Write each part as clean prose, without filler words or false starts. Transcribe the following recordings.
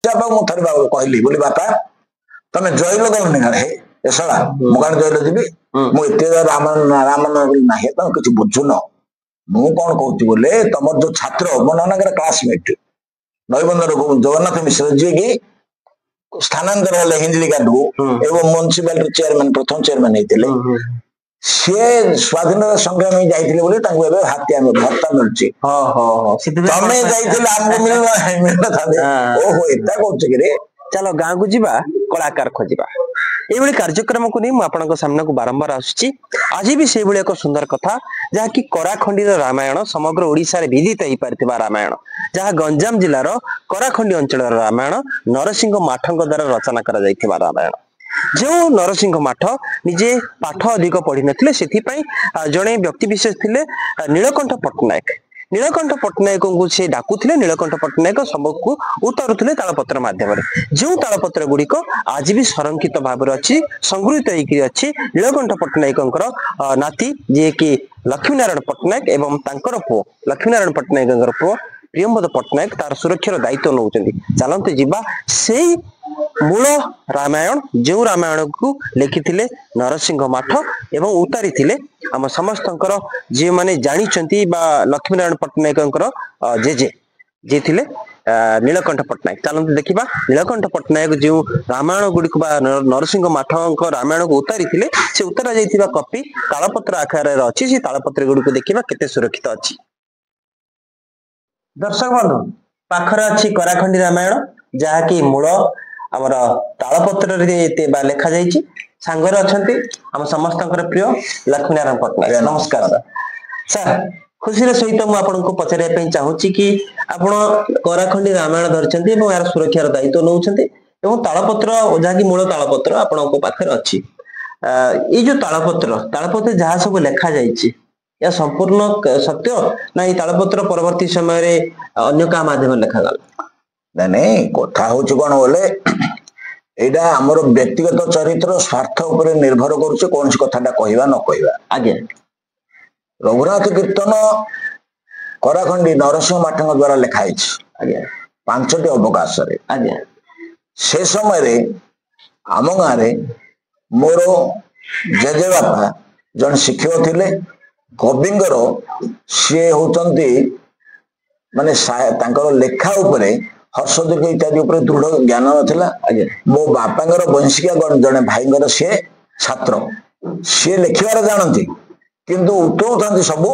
ମୁଁ ଥରେ କହିଲି ବୋଲି ବାପା ତମେ ଜୟ ଲଗାଉନି ଘରେ ଏ ଶଳା ମୁଁ କାଣ ଜୟ ଯିବି ମୁଁ ଏତେ ରାମ ନାହିଁ ତମେ କିଛି ବୁଝୁନ ମୁଁ କଣ କହୁଛି ବୋଲେ ତମର ଯୋଉ ଛାତ୍ର ମୋ ନାନାଙ୍କର କ୍ଲାସମେଟ ନୈବନ୍ଦର ଜଗନ୍ନାଥ ମିଶ୍ର ଯିଏ କି ସ୍ଥାନାନ୍ତର ହେଲେ ହିଞ୍ଜିଳିକାଟକୁ ଏବଂ ମ୍ୟୁନିସିପାଲିଟି ଚେୟାରମ୍ୟାନ ପ୍ରଥମ ଚେୟାରମ୍ୟାନ ହେଇଥିଲେ ସିଏ ସ୍ୱାଧୀନତା ସଂଗ୍ରାମୀ ଯାଇଥିଲେ ବୋଲି ତାଙ୍କୁ ଏବେ ଭତ୍ତା ମିଳୁଛି ତମେ ଯାଇଥିଲେ ଆମକୁ ମିଳିନଥାନ୍ତେ ଓହୋ ଏଟା କହୁଛ କି ରେ ଚାଲ ଗାଁକୁ ଯିବା କଳାକାର ଖୋଜିବା এইଭଳି କାର୍ଯ୍ୟକ୍ରମକୁ ନେଇ ମୁଁ ଆପଣଙ୍କ ସାମ୍ନାକୁ ବାରମ୍ବାର ଆସୁଛି ଆଜି ବି ସେଇଭଳି ଏକ ସୁନ୍ଦର କଥା ଯାହାକି କରାଖଣ୍ଡିର ରାମାୟଣ ସମଗ୍ର ଓଡ଼ିଶାରେ ବିଦିତ ହେଇପାରିଥିବା ରାମାୟଣ ଯାହା ଗଞ୍ଜାମ ଜିଲ୍ଲାର କରାଖଣ୍ଡି ଅଞ୍ଚଳର ରାମାୟଣ ନରସିଂହ ମାଠଙ୍କ ଦ୍ୱାରା ରଚନା କରାଯାଇଥିବା ରାମାୟଣ ଯେଉଁ ନରସିଂହ ମାଠ ନିଜେ ପାଠ ଅଧିକ ପଢିନଥିଲେ ସେଥିପାଇଁ ଜଣେ ବ୍ୟକ୍ତି ବିଶେଷ ଥିଲେ ନୀଳକଣ୍ଠ ପଟ୍ଟନାୟକ नीलकंठ पट्टनायक को से डाकुले नीलकंठ पट्टनायक सबको उतारुले तालपत्र मध्यम जो तालपत्र गुड़िक आज भी संरक्षित भाव अच्छी संगृहित होती नीलकंठ पट्टनायक नाती जी कि लक्ष्मीनारायण पट्टनायक एवं तांकर पुओ लक्ष्मीनारायण पट्टनायक पुओ प्रियंवद पट्टनायक तार सुरक्षार दायित्व नौ चलते जीवा से मूल रामायण जो रामायण को लिखिथिले नरसिंह माठ एवं उतारी थिले आम समस्त जी मैंने जानी लक्ष्मीनारायण पट्टनायक जेजे जे थिले नीलकंठ पट्टनायक चलते देखा नीलकंठ पट्टनायक जो रामायण गुड़िक नरसिंह माठ रामायण को उतारी थिले से उतरा जाइथिबा कॉपी तालपत्र आकार अच्छी से तालपत्र गुड़िक देखा केते सुरक्षित अच्छी दर्शक बंधु पाखर अच्छी कराखंडी रामायण जहाँकि मूल आमर तालपत्र लेखा जाइए सांगरे अच्छा आम समस्त प्रिय लक्ष्मीनारायण पट्टनायक नमस्कार सर खुशी सहित मुझे पचारे चाहूँगी कि आपण कराखंडी रामायण धरती यार सुरक्षार दायित्व नौ तालपत्र जहाँकि मूल तालपत्र आपण पाखे अच्छी ये जो तालपत्र जहाँ सब लेखा जाइए या संपूर्ण सत्य ना ये तालपत्र परवर्ती समय अन्य क्या माध्यम लेखागला नहीं कथा हूँ कौन बोले एटा आमर व्यक्तिगत चरित्र स्वार्थ उपर निर्भर करुचे कौन कथाटा कहवा न कहवा आज्ञा रघुनाथ कीर्तन कराखंडी नरसिंह माठक द्वारा लिखाई आज्ञा 5टी अवकाश आज्ञा से समय आम गाँव मोर जेजे बापा जन शिक्षक थिले कविंगर सी होती माने लेखा उपरे हर्षदीर्घ इत्यादि उपरे दृढ़ ज्ञान नाला मो बापांगर वंशिका जड़े भाईंगर सी छात्र सी लिखार जानती किंतु उठौती सबू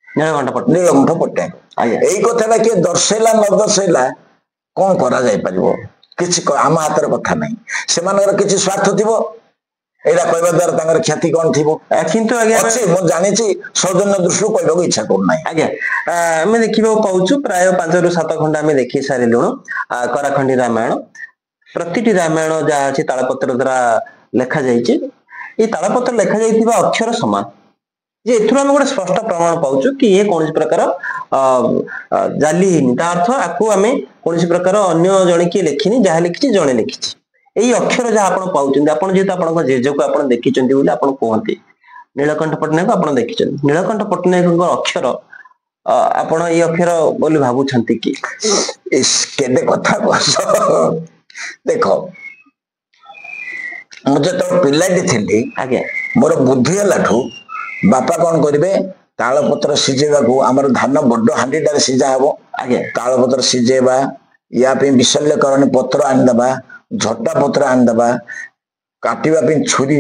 नीलकंठ पट्टनायक यही कथा किए दर्शेला न दर्शेला कौन करा जाय परिबो किछि आम हाथ कथा नहीं से किसी स्वार्थ थी एटा कहवा द्वारा तांकर ख्याति कौन थी किंतु अच्छे मु जानी सौजन्य दृष्टि कहवाक इच्छा करना आज्ञा आम देखा पाऊँ प्राय 5 ରୁ 7 खंड आम देखी सारूँ कराखंडी रामायण प्रति रामायण जहाँ अच्छी तालपत्र द्वारा लेखा जाइए तालपत्र लेखा जाइए अक्षर सामान जे एथुर आम गोटे स्पष्ट प्रमाण पाऊँ कि ये कौन प्रकार जाली अर्थ आपको आम कौन प्रकार अन्य जड़े किए लिखिनी जहाँ लिखी जड़े लिखी यही अक्षर जहाँ आप पाँच जेहतु आप जेजे को आप देखी कहते नीलकंठ पट्टनायक आप देखी नीलकंठ पट्टनायक अक्षर आपण ये अक्षर बोली भावुंट कि केते कथा देख मुझे तो पिलाटी थी आज्ञा मोर बुद्धि हलाठू बापा कौन करेंगे तालपत्र सीझेबा आमर धान बड़ हांडीटार सीझा हम आज्ञा तालपत्र सीझेबा या विशल्यकरण पत्र आनीदबा झटा पत्र आनीदबा काटिबा छुरी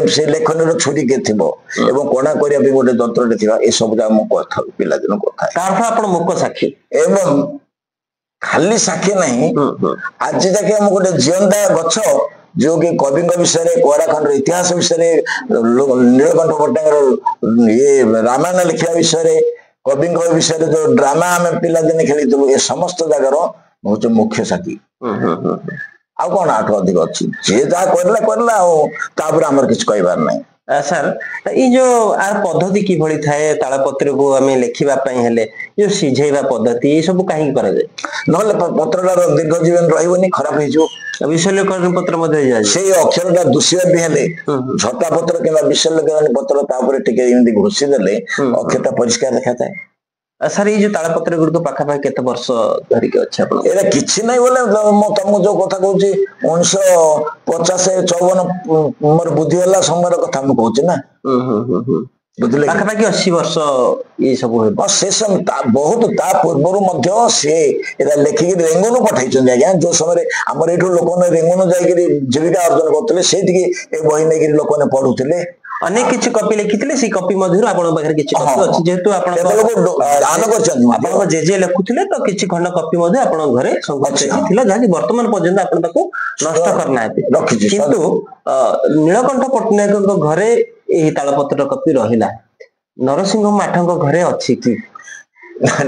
से लेखन छुरी के थी कणा करने गोटे जंत्र थी ये सब कथा पिला दिन कथा मुख साक्षी एवं खाली साक्षी नहीं आज जाके हम गोटे जीवंता गछ जो कि कवि विषय कराखंड इतिहास विषय नीलकंठ पट्टनायक ये रामायण लिखा विषय कवि विषय जो ड्रामा आम पिलादिने खेली ये समस्त जगार हूँ मुख्य साक्षी आ कौन आठ अधिक अच्छी जे जहाँ करला आमर किसी कहबार नहीं सर ये जो आर पद्धति कि थाए तालपत्र को आम लिखापी जो सीझेबा पद्धति ये सब कहीं ना पत्रटार दीर्घ जीवन रही खराब हो विशल्यकरण पत्र से अक्षर दूषिया भी हेले झटा पत्र कि विशल्यकरण पत्र घोषीदे अक्षर परिष्कार देखा जाए सर ये जो तालपत्र गुड़ पाखापाखि केते वर्ष धरिक अच्छे आप एरा किछि नहीं बोले तुमको जो कथा कहूँ 1950-54 मोर बुद्धि वाला समय कथा मुझे कहूँ ना बुझले पाखापाखि 80 वर्ष ये सब से समय बहुत ता पूर्व सी लेखिक रेंगुन पठाई आज्ञा जो समय आमर ये लोक रेंगुन जाकि जीविका अर्जन करते से बही नहीं लोक पढ़ुले अनेक किछि कॉपी लिखिथिले सी कॉपी मधुर आपण पाखरे किछि कॉपी अछि जेतु आपण दान करछन आपण जेजे लिखुथिले तो किछि खंड कॉपी मधुर आपण घरे संग्रहित थिला जाकि वर्तमान पर्यंत आपण ताको नष्ट करना है किंतु नीलकंठ पट्टनायक घरे एही तालपत्र कॉपी रहिला नरसिंह माठक घरे अछि कि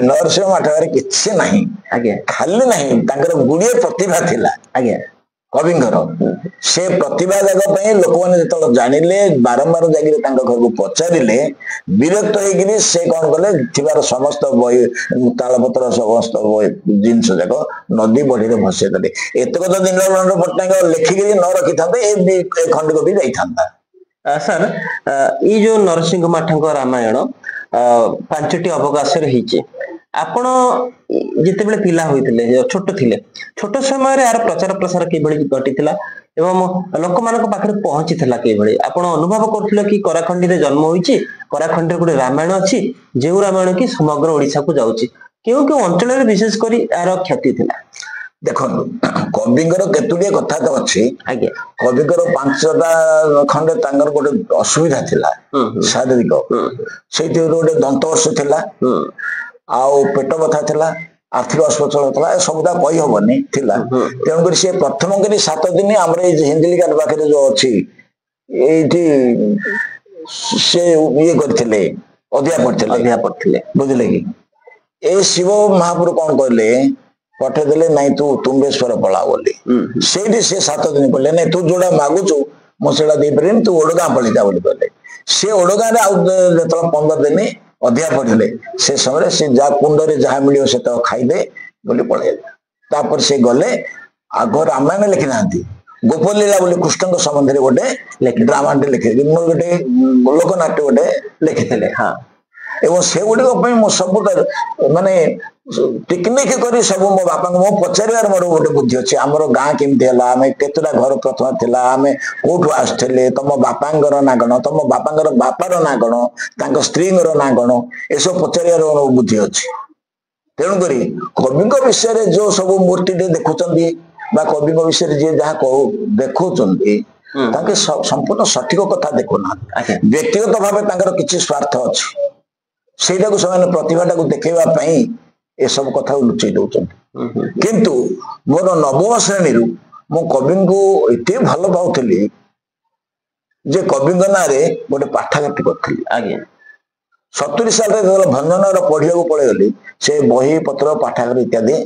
नरसिंह माठ घरे किछि नहीं आगे खाली नहीं ताकर गुडिये प्रतिभा थिला आगे कविंगर से प्रतिभा जगह लोक मैंने जो जानिले बारंबार जाकर घर को पचारे विरक्त होकर से कौन कले थिबार समस्त बही तालपत्र समस्त जिनस जाक नदी बढ़ी भसई देले एतक तो नीलकंठ पट्टनायक लिखिक न रखी था खंड को भी जाता सर ये जो नरसिंह माठक रामायण 5टी अवकाश आपण जितेबले पिला होइतिले छोट थिले छोट समय रे यार प्रचार प्रसार किबळी घटिथिला एवं लोक मानक पाखरे पहुंचीथिला किबळी आपण अनुभव करथिले कि कराखंडी रे जन्म होईची कराखंडी रे गुडे रामायण अछि जेउ रामायण की समग्र ओडिसा को जाउची केउ केउ अंचल रे विशेष करी यार ख्याति थिला देखो कविंगर केतुडिए कथा तो अछि आगे कविंगर 5टा खंडे तांगर गोटे असुविधा थिला शारीरिक सेति गोटे दंतवर्ष थिला आउ पेट बथा थिला आर्थिक अस्वचल होता सबुदा कही हबनी थिला तेणुकर सी प्रथम करी 7 दिन आमर हिंदलिकाट पाखे जो अच्छी ये से ये करथिले अध्याय पढ़ते बुझले कि ए शिव महापुर कौन कहले पठेदेले नहीं तू तुम्बेश्वर पला बोली से 7 दिन कहले नहीं तू जोड़ा मागुचु मुझे दे पारे तू ओडगाँ पलटा बोली कहले से ओडगाँ जो 15 दिन अध्याय पढ़ले से समय से जा कुंड रे जहाँ मिले से तो खाइदे बोली पड़े से गले आग रामायण लिखि ना गोपलीला बोली कृष्ण संबंध में गोटे ड्रामा लिखे गोटे लोकनाट्य गोटे लिखिते हाँ एवं से गुड़िक सब माने पिकनिक कर सब मो बापा मो पचार मोर गोटे बुद्धि अच्छे आमर गाँ केमती है आम केतटा घर प्रथम थिला आम कौटू आसुले तुम बापांर ना कण तुम बापांर बापार ना कण स्त्री ना कण ए सब पचार बुद्धि अच्छे तेणुक कवि विषय जो सब मूर्ति देखुं कवि विषय जी जहाँ देखुं संपूर्ण सठिक कथा देखुना व्यक्तिगत भाव किसी स्वार्थ अच्छी सेटा को से प्रतिभा देखा ए सब कथा लुचई दौरान किंतु मोर नवम श्रेणी मु कवि को एत भल पाऊली जे कवि ना गोटे पाठागार करी आगे 70 साल भंजनगर पढ़िया पलैगली से बही पत्र पाठागार इत्यादि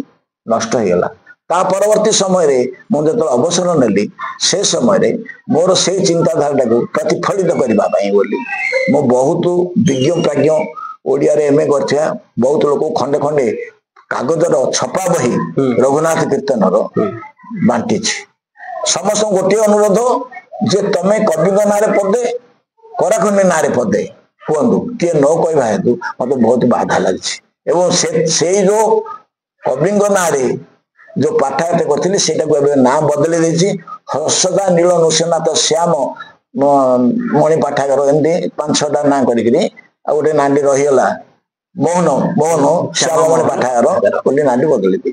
नष्ट हो गला ता परवर्ती समय मुझे अवसर नेली से समय मोर से चिंताधारा को प्रतिफलित करने बोली मो बहुत विज्ञ प्राज्ञ ओडिया रे एमए करथिया बहुत लोग खंडे खंडे कागजर छपा बही रघुनाथ कीर्तनर बांटी समस्त गोटे अनुरोध जे तमे कवि ना पदे कराखंडी ना पदे कहतु किए न कहवा हेतु मत बहुत बाधा लगी से जो कवि ना जो पाठागार करथिले सेटा को ना बदली देछि हर्षदा नील नृसिंहनाथ श्याम मणि पाठागार एमती 5-6टा ना करी आ गोटे नांडी रहीगला मोहन मोहन श्याममणि पाठागार बोली नांडी बदली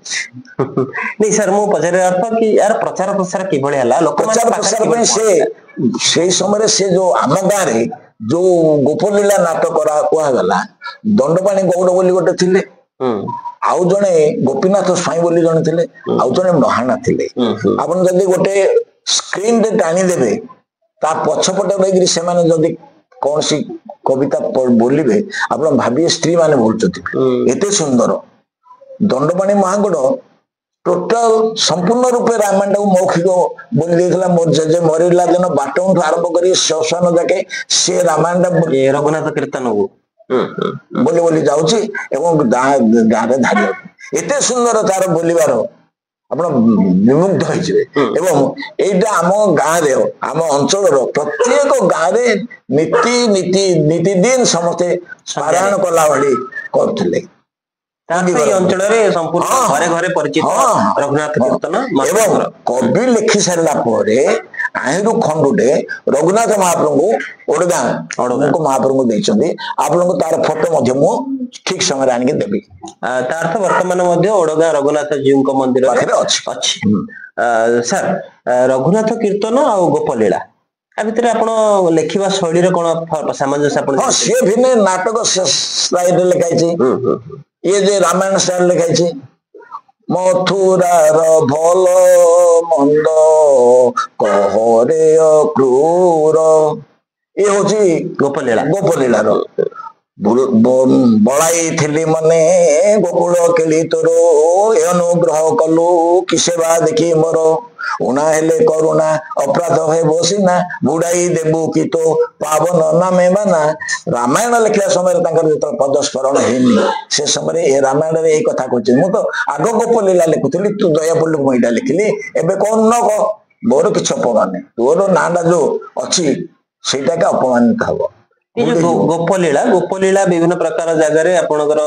नहीं सर मु पचारे अर्थ कि यार प्रचार प्रसार किभଳି ହେଲା लोक प्रचार प्रसार से समय से जो आम गाँव रे जो गोपलीला नाटक कहगला दंडपाणी गौड़ बोली गोटे थिले आउ जने गोपीनाथ स्वाई बोली जने थिले आउ जने महाना थिले आपन जदी गोटे स्क्रीन रे टाणी देबे ता पछपटे रही से माने जदी कौन सी कविता बोलिबे आपण भाबिए स्त्री माने बोलचथि एते सुंदर दंडपाणी महागुड़ टोटाल संपूर्ण रूपे रामायण को मौखिक बोली देथिला मोर जे मरिला दिन बाटन आरंभ करी शोषण जाके से रामायण रघुनाथ कीर्तन को बोली बोली जाउची एवं गाँव धारी एते सुंदर तार बोलिबार आप विमुग्ध एवं एटा आम गाँव आम अंचल प्रत्येक गाँव नीति नीति नीति दिन समस्ते पारायण कला भाई करते ଏଇ ଅଞ୍ଚଳରେ ସମ୍ପୂର୍ଣ୍ଣ ଘରେ ଘରେ ପରିଚିତ ରଘୁନାଥ କୀର୍ତ୍ତନ ଏବଂ କବି ଲେଖି ସାରିଲା ପରେ ଆଇରୁ ଖଣ୍ଡୁଟେ ରଘୁନାଥ ମହାପ୍ରଭୁ ଓଡଗାଁ ମହାପ୍ରଭୁଙ୍କୁ ଦେଇଛନ୍ତି। ଆପଣଙ୍କୁ ତାର ଫଟୋ ମଧ୍ୟ ମୁଁ ଠିକ ସମୟରେ ଆଣିକି ଦେବି। ତା ଅର୍ଥ ବର୍ତ୍ତମାନ ମଧ୍ୟ ଓଡଗାଁ ରଘୁନାଥ ଜୀଉଙ୍କ ମନ୍ଦିର ପାଖରେ ଅଛି। ସାର୍ ରଘୁନାଥ କୀର୍ତ୍ତନ ଆଉ ଗୋପଲୀଳା ଆ ଭିତରେ ଆପଣ ଲେଖିବା ଶୈଳୀର କଣ ସାମଞ୍ଜସ୍ୟ ଆପଣ? ସିଏ ଭିନ୍ନ ନାଟକ ଷ୍ଟାଇଲରେ ଲେଖାଇଛି, ଇଏ ଯେ ରାମାୟଣ ଷ୍ଟାଇଲ ଲେଖାଇଛି। ମଥୁରାର ଭଲ ମନ୍ଦ କହରେ ଅକ୍ରୂର, ଇଏ ହଉଛି ଗୋପଲୀଳା। ଗୋପଲୀଳାର ବଳାଇଥିଲି ମନେ ଗୋକୁଳ କେଳି ତୋର, ଏ ଅନୁଗ୍ରହ କଲୁ କିସେ ବା ଦେଖି ମୋର, ଉଣା ହେଲେ କରୁଣା ଅପରାଧ ହେବ ସିନା, ବୁଡାଇ ଦେବୁ କି ତୋ ପାବନ ନାମେ ବାନା। ରାମାୟଣ ଲେଖିବା ସମୟରେ ତାଙ୍କର ଯେତେବେଳେ ପଦସ୍ମରଣ ହେଇନି ସେ ସମୟରେ ଏ ରାମାୟଣରେ ଏଇ କଥା କହୁଛି। ମୁଁ ତ ଆଗ ଗୋପଲୀଳା ଲେଖୁଥିଲି, ତୁ ଦୟା ପଡିଲୁ ମୁଁ ଏଇଟା ଲେଖିଲି, ଏବେ କଣ ନ କହ, ମୋର କିଛି ଅପମାନ ନାହିଁ, ତୋର ନାଁଟା ଯୋଉ ଅଛି ସେଇଟାকে ଅପମାନିତ ହବ। ଗୋପଲୀଳା ଗୋପଲୀଳା ବିଭିନ୍ନ ପ୍ରକାର ଜାଗାରେ ଆପଣଙ୍କର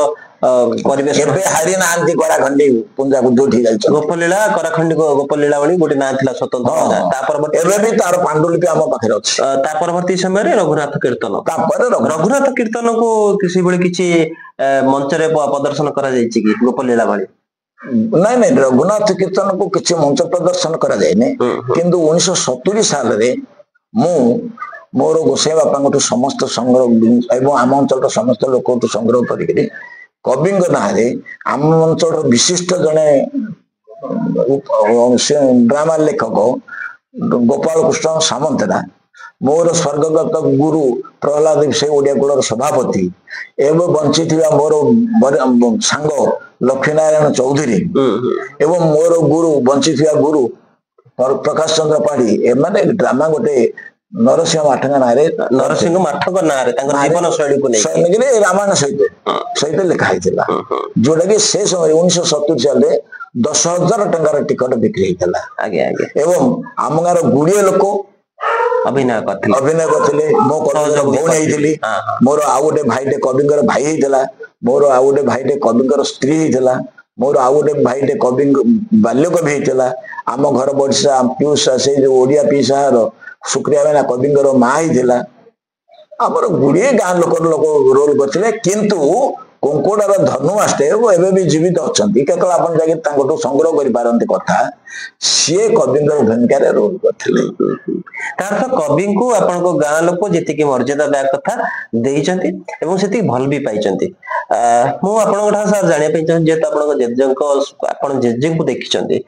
ପରିବେଶ ଏବେ ହାରି ନାହାନ୍ତି କରାଖଣ୍ଡି ପୁଞ୍ଜାକୁ ଯୋଉଠି ଯାଇଛନ୍ତି। ଗୋପଲୀଳା କରାଖଣ୍ଡି ଗୋପଲୀଳା ଭଳି ଗୋଟେ ନାଁ ଥିଲା ସ୍ୱତନ୍ତ୍ର। ତା ପରବର୍ତ୍ତୀ ଏବେ ବି ତାର ପାଣ୍ଡୁଲିପି ଆମ ପାଖରେ ଅଛି। ତା ପରବର୍ତ୍ତୀ ସମୟରେ ରଘୁନାଥ କୀର୍ତ୍ତନ, ତାପରେ ରଘୁନାଥ କୀର୍ତ୍ତନକୁ ସେଇଭଳି କିଛି ମଞ୍ଚରେ ପ୍ରଦର୍ଶନ କରାଯାଇଛି କି ଗୋପଲୀଳା ଭଳି? ନାଇଁ ନାଇଁ, ରଘୁନାଥ କୀର୍ତ୍ତନକୁ କିଛି ମଞ୍ଚ ପ୍ରଦର୍ଶନ କରାଯାଇନି, କିନ୍ତୁ 1970 ସାଲରେ ମୁଁ ମୋର ଗୋସାଇ ବାପାଙ୍କଠୁ ସମସ୍ତ ସଂଗ୍ରହ ଏବଂ ଆମ ଅଞ୍ଚଳର ସମସ୍ତ ଲୋକଠୁ ସଂଗ୍ରହ କରିକିରି କବିଙ୍କ ନାଁରେ ଆମ ଅଞ୍ଚଳର ବିଶିଷ୍ଟ ଜଣେ ଡ୍ରାମା ଲେଖକ ଗୋପାଳ କୃଷ୍ଣ ସାମନ୍ତରା, ମୋର ସ୍ୱର୍ଗଗତ ଗୁରୁ ପ୍ରହ୍ଲାଦ ସେ ଓଡିଆ କୁଳର ସଭାପତି, ଏବେ ବଞ୍ଚିଥିବା ମୋର ସାଙ୍ଗ ଲକ୍ଷ୍ମୀନାରାୟଣ ଚୌଧୁରୀ ଏବଂ ମୋର ଗୁରୁ ବଞ୍ଚିଥିବା ଗୁରୁ ପ୍ରକାଶ ଚନ୍ଦ୍ର ପାଢୀ, ଏମାନେ ଡ୍ରାମା ଗୋଟେ ନରସିଂହ ମାଠଙ୍କ ନାଁରେ, ନରସିଂହ ମାଠଙ୍କ ନାଁରେ ତାଙ୍କର ଜୀବନ ଶୈଳୀକୁ ନେଇକି ରାମାୟଣ ସହିତ ଲେଖା ହେଇଥିଲା, ଯୋଉଟା କି ସେ ସମୟରେ 1970 ସାଲରେ 10,000 ଟଙ୍କାର ଟିକଟ ବିକ୍ରି ହେଇଥିଲା। ଆଜ୍ଞା ଆଜ୍ଞା। ଏବଂ ଆମ ଗାଁର ଗୁଡିଏ ଲୋକ ଅଭିନୟ କରିଥିଲେ, ମୋ କବିଙ୍କର ଭଉଣୀ ହେଇଥିଲି, ମୋର ଆଉ ଗୋଟେ ଭାଇଟେ କବିଙ୍କର ଭାଇ ହେଇଥିଲା, ମୋର ଆଉ ଗୋଟେ ଭାଇଟେ କବିଙ୍କର ସ୍ତ୍ରୀ ହେଇଥିଲା, ମୋର ଆଉ ଗୋଟେ ଭାଇଟେ କବି ବାଲ୍ୟ କବି ହେଇଥିଲା, ଆମ ଘର ବଡିଶା ପିଉସା ସେଇ ଯୋଉ ଓଡିଆ ପିଉସାର ସୁକ୍ରିୟା ବେନା କବିଙ୍କର ମା ହେଇଥିଲା। ଆମର ଗୁଡିଏ ଗାଁ ଲୋକ ରୋଲ କରିଥିଲେ, କିନ୍ତୁ କଙ୍କୁଡାର ଧନୁ ମାଷ୍ଟେ ଏବେ ବି ଜୀବିତ ଅଛନ୍ତି, କେତେବେଳେ ଆପଣ ଯାଇକି ତାଙ୍କଠୁ ସଂଗ୍ରହ କରିପାରନ୍ତି କଥା, ସିଏ କବିଙ୍କର ଭୂମିକାରେ ରୋଲ କରିଥିଲେ। ତାର ତ କବିଙ୍କୁ ଆପଣଙ୍କ ଗାଁ ଲୋକ ଯେତିକି ମର୍ଯ୍ୟାଦା ଦେବା କଥା ଦେଇଛନ୍ତି ଏବଂ ସେତିକି ଭଲ ବି ପାଇଛନ୍ତି। ମୁଁ ଆପଣଙ୍କ ଠାରୁ ସାର୍ ଜାଣିବା ପାଇଁ ଚାହୁଁଛି, ଯେହେତୁ ଆପଣଙ୍କ ଜେଜେଙ୍କ ଆପଣ ଜେଜେଙ୍କୁ ଦେଖିଛନ୍ତି,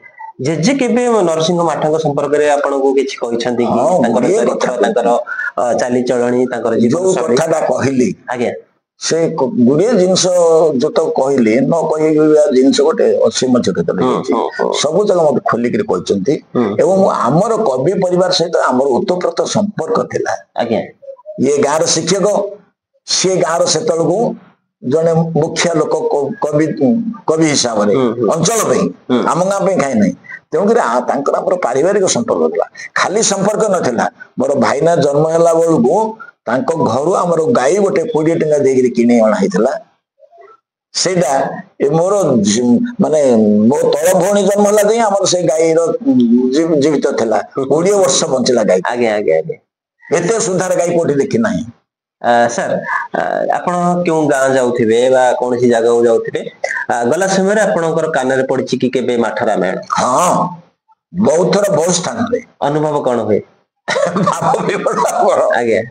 ଜେଜେ କେବେ ନରସିଂହ ମାଠଙ୍କ ସମ୍ପର୍କରେ ଆପଣଙ୍କୁ କିଛି କହିଛନ୍ତି କି? ତାଙ୍କର ଚରିତ୍ର, ତାଙ୍କର ଚାଲିଚଳଣି, ତାଙ୍କର ଜୀବନ କଥାଟା କହିଲି, ଆଜ୍ଞା, ସେ ଗୁଡିଏ ଜିନିଷ ଯୋତ କହିଲି, ନ କହିବା ଜିନିଷ ଗୋଟେ ଅସୀମ ଚକିତ ହେଇଯାଇଛି, ସବୁ ଯାକ ମତେ ଖୋଲିକିରି କହିଛନ୍ତି। ଏବଂ ଆମର କବି ପରିବାର ସହିତ ଆମର ଓତପ୍ରୋତ ସମ୍ପର୍କ ଥିଲା। ଆଜ୍ଞା, ଇଏ ଗାଁର ଶିକ୍ଷକ, ସିଏ ଗାଁର ସେତେବେଳକୁ ଜଣେ ମୁଖିଆ ଲୋକ କବି ହିସାବରେ ଅଞ୍ଚଳ ପାଇଁ, ଆମ ଗାଁ ପାଇଁ ଖାଇ ନାହିଁ। ତେଣୁକରି ତାଙ୍କର ଆମର ପାରିବାରିକ ସମ୍ପର୍କ ଥିଲା, ଖାଲି ସମ୍ପର୍କ ନଥିଲା। ମୋର ଭାଇନା ଜନ୍ମ ହେଲା ବେଳକୁ ତାଙ୍କ ଘରୁ ଆମର ଗାଈ ଗୋଟେ 20 ଟଙ୍କା ଦେଇକିରି କିଣି ଅଣା ହେଇଥିଲା। ସେଇଟା ମୋର ମାନେ ମୋ ତଳ ଭଉଣୀ ଜନ୍ମ ହେଲା ଯାଇ ଆମର ସେଇ ଗାଈର ଜୀବିତ ଥିଲା, 20 ବର୍ଷ ବଞ୍ଚିଲା ଗାଈ। ଆଜ୍ଞା ଆଜ୍ଞା ଆଜ୍ଞା, ଏତେ ସୁଧାର ଗାଈ କୋଉଠି ଦେଖି ନାହିଁ। ସାର୍ ଆପଣ କେଉଁ ଗାଁ ଯାଉଥିବେ ବା କୌଣସି ଜାଗାକୁ ଯାଉଥିବେ, ଗଲା ସମୟରେ ଆପଣଙ୍କର କାନରେ ପଡିଛି କି କେବେ ମାଠ ରାମାୟଣ? ହଁ, ବହୁତ ଥର ବହୁତ ସ୍ଥାନରେ। ଅନୁଭବ କଣ ହୁଏ? ଆଜ୍ଞା,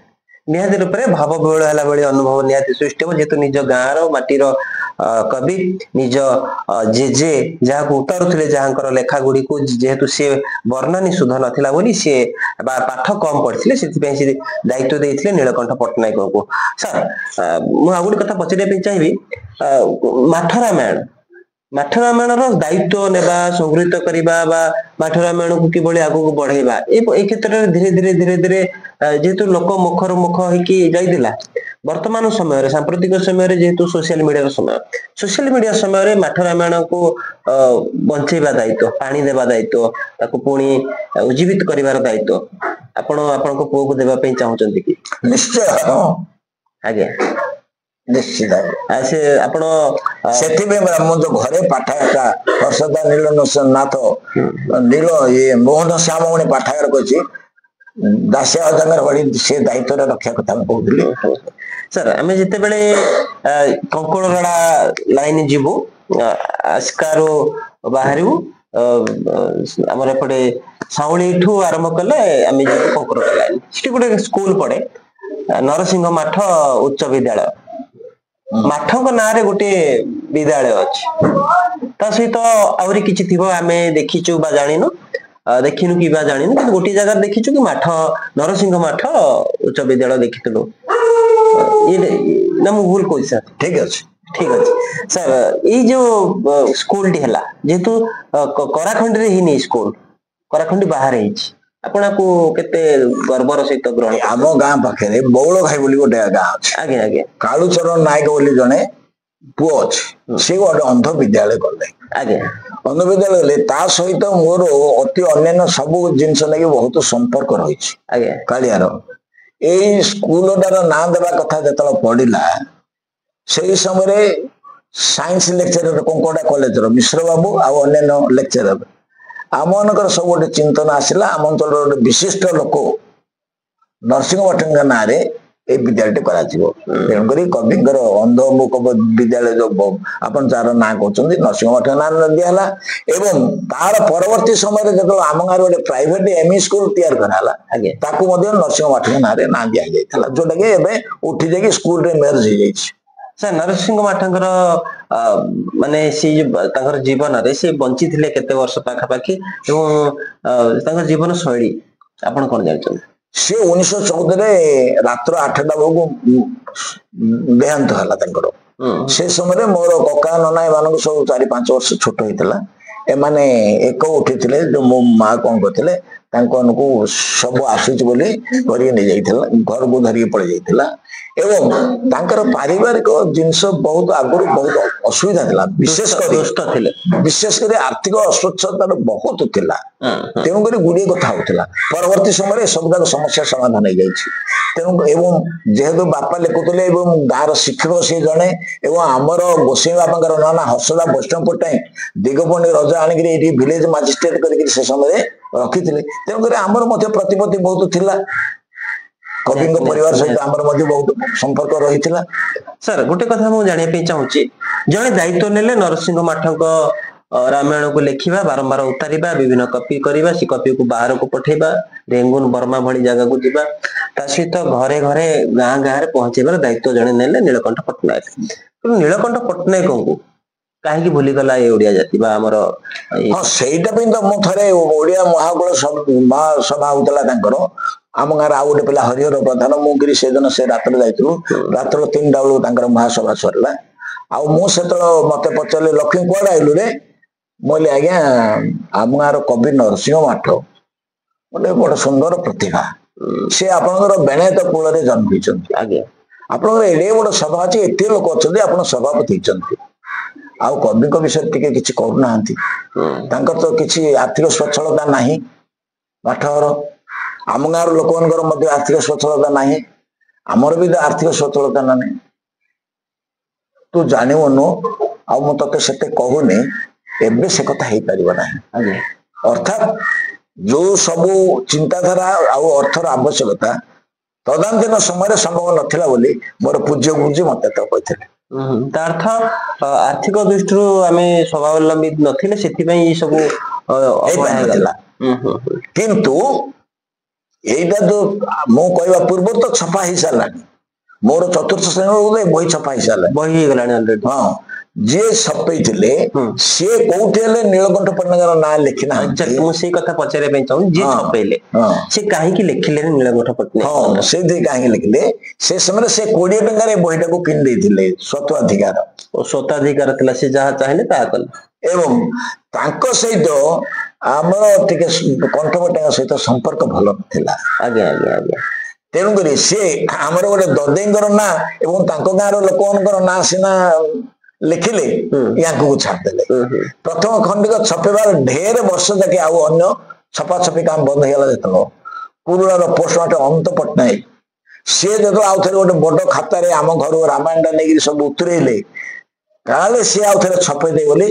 ନିହାତି ରୂପରେ ଭାବ ବିହ୍ୱଳ ହେଲା ଭଳି ଅନୁଭବ ନିହାତି ସୃଷ୍ଟି ହେବ, ଯେହେତୁ ନିଜ ଗାଁର ମାଟିର କବି, ନିଜ ଜେଜେ ଯାହାକୁ ଉତାରୁଥିଲେ, ଯାହାଙ୍କର ଲେଖା ଗୁଡିକୁ, ଯେହେତୁ ସିଏ ବର୍ଣ୍ଣନୀ ଶୁଦ୍ଧ ନଥିଲା ବୋଲି ସିଏ ବା ପାଠ କମ ପଢିଥିଲେ, ସେଥିପାଇଁ ସେ ଦାୟିତ୍ୱ ଦେଇଥିଲେ ନୀଳକଣ୍ଠ ପଟ୍ଟନାୟକଙ୍କୁ। ସାର୍ ମୁଁ ଆଉ ଗୋଟେ କଥା ପଚାରିବା ପାଇଁ ଚାହିଁବି, ମାଠ ରାମାୟଣର ଦାୟିତ୍ୱ ନେବା, ସଂଗୃହୀତ କରିବା ବା ମାଠ ରାମାୟଣକୁ କିଭଳି ଆଗକୁ ବଢେଇବା, ଏଇ କ୍ଷେତ୍ରରେ ଧୀରେ ଧୀରେ ଯେହେତୁ ଲୋକ ମୁଖରୁ ମୁଖ ହେଇକି ଯାଇଥିଲା, ବର୍ତ୍ତମାନ ସମୟରେ ସାମ୍ପ୍ରତିକ ସମୟରେ ଯେହେତୁ ସୋସିଆଲ ମିଡିଆ ସମୟରେ ମାଠ ରାମାୟଣକୁ ବଞ୍ଚେଇବା ଦାୟିତ୍ୱ, ପାଣି ଦେବା ଦାୟିତ୍ୱ, ତାକୁ ପୁଣି ଉଜ୍ଜୀବିତ କରିବାର ଦାୟିତ୍ୱ ଆପଣ ଆପଣଙ୍କ ପୁଅକୁ ଦେବା ପାଇଁ ଚାହୁଁଛନ୍ତି କି? ନିଶ୍ଚୟ। ଆଜ୍ଞା, ନିଶ୍ଚିତ ସେ ଆପଣ ସେଥିପାଇଁ ମୁଁ ଯୋଉ ଘରେ ପାଠାଗାର ହର୍ଷଦା ନୀଳ ନାଥ ନୀଳ ଇଏ ମୋହନ ଶ୍ୟାମମଣି ପାଠାଗାର କରିଛି ଦାସିଆ ଅଜାଙ୍କର ଭଳି ସେ ଦାୟିତ୍ୱରେ ରଖିବା କଥା ମୁଁ କହୁଥିଲି। ସାର୍ ଆମେ ଯେତେବେଳେ କଙ୍କଳଗଡା ଲାଇନ ଯିବୁ ଆସିକାରୁ ବାହାରିବୁ ଆମର ଏପଟେ ସାଉଳିଠୁ ଆରମ୍ଭ କଲେ ଆମେ ଯିବୁ କଙ୍କଳଗଡା ଲାଇନ। ସେଠି ଗୋଟେ ସ୍କୁଲ ପଡେ ନରସିଂହ ମାଠ ଉଚ୍ଚ ବିଦ୍ୟାଳୟ। ମାଠଙ୍କ ନାଁରେ ଗୋଟେ ବିଦ୍ୟାଳୟ ଅଛି, ତା ସହିତ ଆହୁରି କିଛି ଥିବ ଆମେ ଦେଖିଛୁ ବା ଜାଣିନୁ, ଦେଖିନୁ କି ବା ଜାଣିନୁ, କିନ୍ତୁ ଗୋଟିଏ ଜାଗାରେ ଦେଖିଛୁ କି ମାଠ ନରସିଂହ ମାଠ ଉଚ୍ଚ ବିଦ୍ୟାଳୟ ଦେଖିଥିଲୁ। ନା ମୁଁ ଭୁଲ କହୁଛି ସାର୍? ଠିକ ଅଛି ଠିକ ଅଛି ସାର୍। ଏଇ ଯୋଉ ସ୍କୁଲଟି ହେଲା ଯେହେତୁ କରାଖଣ୍ଡିରେ ହେଇନି, ସ୍କୁଲ କରାଖଣ୍ଡି ବାହାରେ ହେଇଛି, ଆପଣଙ୍କୁ କେତେ ଗର୍ବର ସହିତ ଗ୍ରହଣ? ଆମ ଗାଁ ପାଖରେ ବଉଳ ଘାଇ ବୋଲି ଗୋଟେ ଗାଁ ଅଛି। ଆଜ୍ଞା ଆଜ୍ଞା। କାଳୁଚରଣ ନାୟକ ବୋଲି ଜଣେ ପୁଅ ଅଛି, ସେ ଗୋଟେ ଅନ୍ଧ ବିଦ୍ୟାଳୟ କଲେ। ଆଜ୍ଞା। ଅନ୍ଧ ବିଦ୍ୟାଳୟ କଲେ, ତା ସହିତ ମୋର ଅତି ଅନ୍ୟାନ୍ୟ ସବୁ ଜିନିଷ ନେଇକି ବହୁତ ସମ୍ପର୍କ ରହିଛି। ଆଜ୍ଞା। କାଳିଆର ଏଇ ସ୍କୁଲଟାର ନାଁ ଦେବା କଥା ଯେତେବେଳେ ପଡିଲା, ସେଇ ସମୟରେ ସାଇନ୍ସ ଲେକ୍ଚରର କଙ୍କଡା କଲେଜର ମିଶ୍ର ବାବୁ ଆଉ ଅନ୍ୟାନ୍ୟ ଲେକ୍ଚରର ଆମମାନଙ୍କର ସବୁ ଗୋଟେ ଚିନ୍ତନ ଆସିଲା, ଆମ ଅଞ୍ଚଳର ଗୋଟେ ବିଶିଷ୍ଟ ଲୋକ ନରସିଂହ ମାଠଙ୍କ ନାଁରେ ଏଇ ବିଦ୍ୟାଳୟଟି କରାଯିବ। ତେଣୁକରି କବିଙ୍କର ଅନ୍ଧମୁଖ ବିଦ୍ୟାଳୟ ଯୋଉ ଆପଣ ଯାହାର ନାଁ କହୁଛନ୍ତି ନରସିଂହ ମାଠଙ୍କ ନାଁରେ ଦିଆହେଲା। ଏବଂ ତାର ପରବର୍ତ୍ତୀ ସମୟରେ ଯେତେବେଳେ ଆମ ଗାଁରେ ଗୋଟେ ପ୍ରାଇଭେଟ ଏମଇ ସ୍କୁଲ ତିଆରି କରାହେଲା, ତାକୁ ମଧ୍ୟ ନରସିଂହ ମାଠଙ୍କ ନାଁରେ ନାଁ ଦିଆଯାଇଥିଲା, ଯୋଉଟାକି ଏବେ ଉଠି ଯାଇକି ସ୍କୁଲରେ ମେର୍ଜ ହେଇଯାଇଛି। ସାର୍ ନରସିଂହ ମାଠଙ୍କର ମାନେ ସେ ତାଙ୍କର ଜୀବନରେ ସେ ବଞ୍ଚିଥିଲେ କେତେ ବର୍ଷ ପାଖାପାଖି ଏବଂ ତାଙ୍କ ଜୀବନ ଶୈଳୀ ଆପଣ କଣ ଜାଣିଛନ୍ତି? ସେ 1914ରେ ରାତ୍ର 8ଟା ବେଳକୁ ଦେହାନ୍ତ ହେଲା ତାଙ୍କର। ସେ ସମୟରେ ମୋର କକା ନନା ଏମାନଙ୍କୁ ସବୁ 4-5 ବର୍ଷ ଛୋଟ ହେଇଥିଲା। ଏମାନେ ଏକ ଉଠିଥିଲେ, ଯୋଉ ମୋ ମା କଣ କରିଥିଲେ ତାଙ୍କୁ ସବୁ ଆସୁଛି ବୋଲି କରିକି ନେଇଯାଇଥିଲା, ଘରକୁ ଧରିକି ପଳେଇ ଯାଇଥିଲା। ଏବଂ ତାଙ୍କର ପାରିବାରିକ ଜିନିଷ ବହୁତ ଆଗରୁ ବହୁତ ଅସୁବିଧା ଥିଲା, ବିଶେଷ କରି ଆର୍ଥିକ ଅସ୍ୱଚ୍ଛତାର ବହୁତ ଥିଲା। ତେଣୁକରି ଗୁଡ଼ିଏ କଥା ହଉଥିଲା। ପରବର୍ତ୍ତୀ ସମୟରେ ଏସବୁ ଯାକ ସମସ୍ୟା ସମାଧାନ ହେଇଯାଇଛି। ତେଣୁ ଏବଂ ଯେହେତୁ ବାପା ଲେଖୁଥିଲେ ଏବଂ ଗାଁର ଶିକ୍ଷକ ସିଏ ଜଣେ, ଏବଂ ଆମର ଗୋସାଇଁ ବାପାଙ୍କର ନାଁ ହର୍ଷଦା ବୈଷ୍ଣବ ପଟ୍ଟନାୟକ ଦିଗପଣ୍ଡି ରଜା ଆଣିକିରି ଏଇଠି ଭିଲେଜ ମାଜିଷ୍ଟ୍ରେଟ କରିକି ସେ ସମୟରେ ରଖିଥିଲେ। ତେଣୁକରି ଆମର ମଧ୍ୟ ପ୍ରତିପତ୍ତି ବହୁତ ଥିଲା, କବିଙ୍କ ପରିବାର ସହିତ ଆମର ମଧ୍ୟ ବହୁତ ସମ୍ପର୍କ ରହିଥିଲା। ସାର୍ ଗୋଟେ କଥା ମୁଁ ଜାଣିବା ପାଇଁ ଚାହୁଁଛି, ଜଣେ ଦାୟିତ୍ୱ ନେଲେ ନରସିଂହ ମାଠଙ୍କ ରାମାୟଣକୁ ଲେଖିବା, ବାରମ୍ବାର ଉତାରିବା, ବିଭିନ୍ନ କପି କରିବା, ସେ କପିକୁ ବାହାରକୁ ପଠେଇବା, ରେଙ୍ଗୁନ ବର୍ମା ଭଳି ଜାଗାକୁ ଯିବା, ତା ସହିତ ଘରେ ଘରେ ଗାଁ ଗାଁରେ ପହଞ୍ଚେଇବାର ଦାୟିତ୍ୱ ଜଣେ ନେଲେ ନୀଳକଣ୍ଠ ପଟ୍ଟନାୟକ। ନୀଳକଣ୍ଠ ପଟ୍ଟନାୟକଙ୍କୁ କାହିଁକି ଭୁଲିଗଲା ଏ ଓଡିଆ ଜାତି ବା ଆମର? ହଁ, ସେଇଟା ପାଇଁ ତ ମୁଁ ଥରେ ଓଡିଆ ମହାକୁଳ ମହାସଭା ହଉଥିଲା ତାଙ୍କର, ଆମ ଗାଁରେ ଆଉ ଗୋଟେ ପିଲା ହରିହର ପ୍ରଧାନ ମୁଁ କିରି ସେଦିନ ସେ ରାତ୍ରରେ ଯାଇଥିଲୁ, ରାତ୍ର 3ଟା ବେଳକୁ ତାଙ୍କର ମହାସଭା ସରିଲା। ଆଉ ମୁଁ ସେତେବେଳେ ମତେ ପଚାରିଲେ ଲକ୍ଷ୍ମୀ କୁଆଡେ ଆଇଲୁ ରେ? ମୁଁ କହିଲି ଆଜ୍ଞା ଆମ ଗାଁର କବି ନରସିଂହ ମାଠ ଗୋଟେ ବଡ ସୁନ୍ଦର ପ୍ରତିଭା, ସେ ଆପଣଙ୍କର ବେଣାୟତ କୂଳରେ ଜନ୍ମ ହେଇଛନ୍ତି। ଆଜ୍ଞା, ଆପଣଙ୍କର ଏଡେ ବଡ ସଭା ଅଛି, ଏତେ ଲୋକ ଅଛନ୍ତି, ଆପଣ ସଭାପତି ହେଇଛନ୍ତି, ଆଉ କବିଙ୍କ ବିଷୟରେ ଟିକେ କିଛି କରୁନାହାନ୍ତି। ତାଙ୍କର ତ କିଛି ଆର୍ଥିକ ସ୍ୱଚ୍ଛଳତା ନାହିଁ, ପାଠର ଆମ ଗାଁର ଲୋକମାନଙ୍କର ମଧ୍ୟ ଆର୍ଥିକ ସ୍ୱଚ୍ଛଳତା ନାହିଁ, ଆମର ବି ଆର୍ଥିକ ସ୍ୱଚ୍ଛଳତା ନାହିଁ। ତୁ ଜାଣିବୁନୁ, ଆଉ ମୁଁ ତତେ ସେତେ କହୁନି, ଏବେ ସେ କଥା ହେଇପାରିବ ନାହିଁ। ଅର୍ଥାତ ଯୋଉ ସବୁ ଚିନ୍ତାଧାରା ଆଉ ଅର୍ଥର ଆବଶ୍ୟକତା ତଦାନୀନ୍ତନ ସମୟରେ ସମ୍ଭବ ନଥିଲା ବୋଲି ମୋର ପୂଜ୍ୟ ଗୁରୁଜୀ ମତେ ତ କହିଥିଲେ। ତା ଅର୍ଥ ଆର୍ଥିକ ଦୃଷ୍ଟିରୁ ଆମେ ସ୍ୱାବଲମ୍ବୀ ନଥିଲେ, ସେଥିପାଇଁ ଏଇ ସବୁ ହେଇପାରିନଥିଲା। କିନ୍ତୁ ଏଇଟା ଯୋଉ ମୁଁ କହିବା ପୂର୍ବରୁ ତ ଛପା ହେଇସାରିଲାଣି, ମୋର 4ର୍ଥ ଶ୍ରେଣୀରୁ ବହି ଛପା ହେଇସାରିଲାଣି, ବହି ହେଇଗଲାଣି ଅଲରେଡି। ହଁ, ଯିଏ ଛପେଇଥିଲେ ସିଏ କୋଉଠି ହେଲେ ନୀଳକଣ୍ଠ ପଟ୍ଟନାୟକର ନାଁ ଲେଖି ନାହାନ୍ତି। ମୁଁ ସେଇ କଥା ପଚାରିବା ପାଇଁ ଚାହୁଁଛି, ଯିଏ ଛପେଇଲେ ସେ କାହିଁକି ଲେଖିଲେନି ନୀଳକଣ୍ଠ ପଟ୍ଟନାୟକ? ହଁ, ସେଇଠି କାହିଁକି ଲେଖିଲେ, ସେ ସମୟରେ ସେ 20 ଟଙ୍କାରେ ବହିଟାକୁ କିଣି ଦେଇଥିଲେ, ସ୍ୱତ୍ୱାଧିକାର ଥିଲା, ସେ ଯାହା ଚାହିଁଲେ ତାହା କଲେ। ଏବଂ ତାଙ୍କ ସହିତ ଆମର ଟିକେ କଣ୍ଠବଟାଙ୍କ ସହିତ ସମ୍ପର୍କ ଭଲ ନଥିଲା। ଆଜ୍ଞା ଆଜ୍ଞା ଆଜ୍ଞା। ତେଣୁକରି ସିଏ ଆମର ଗୋଟେ ଦଦେଇଙ୍କର ନାଁ ଏବଂ ତାଙ୍କ ଗାଁର ଲୋକମାନଙ୍କର ନାଁ ସିନା ଲେଖିଲେ, ୟାଙ୍କୁ ଛାଡିଦେଲେ। ପ୍ରଥମ ଖଣ୍ଡିକ ଛପେଇବାର ଢେର ବର୍ଷ ଯାକେ ଆଉ ଅନ୍ୟ ଛପାଛପି କାମ ବନ୍ଦ ହେଇଗଲା। ଯେତେବେଳେ ପୁରୁଣାର ପୋଷ୍ଟମାଷ୍ଟର ଅନନ୍ତ ପଟ୍ଟନାୟକ सी जो आउ थे गोटे बड़ खातार आम घर रामायण टा नहीं सब उतरेले ताले सी आउ थे छपेदे बोली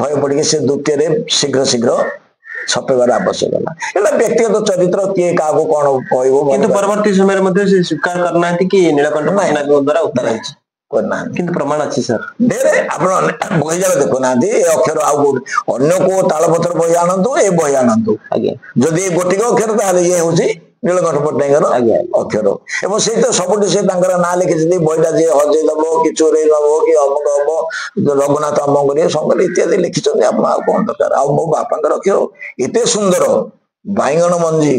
भय पड़ी से द्वितीय शीघ्र शीघ्र छपेबार आवश्यक है व्यक्तिगत चरित्र किए क्या कौन किंतु परवर्ती समय में से स्वीकार करना कि नीलकंठ पट्टनायक द्वारा उतार करना किंतु प्रमाण अच्छी सर ढेरे आप बही जाक देखुना अक्षर आउ अन्य को तालपत्र बही आणतु ए बही आणतु जदि गोटिक अक्षर ताले ये हूँ नीलकंठ पट्टनायक अक्षर एवं से तो सबुठ से ना लिखी बहीटा जी हजे दब कि चोरे नब कि अमुक हम रघुनाथ अमुक कर सब इत्यादि लिखिं आप कौन दरकार आ मो बापा अक्षर एत सुंदर बाइगण मंजी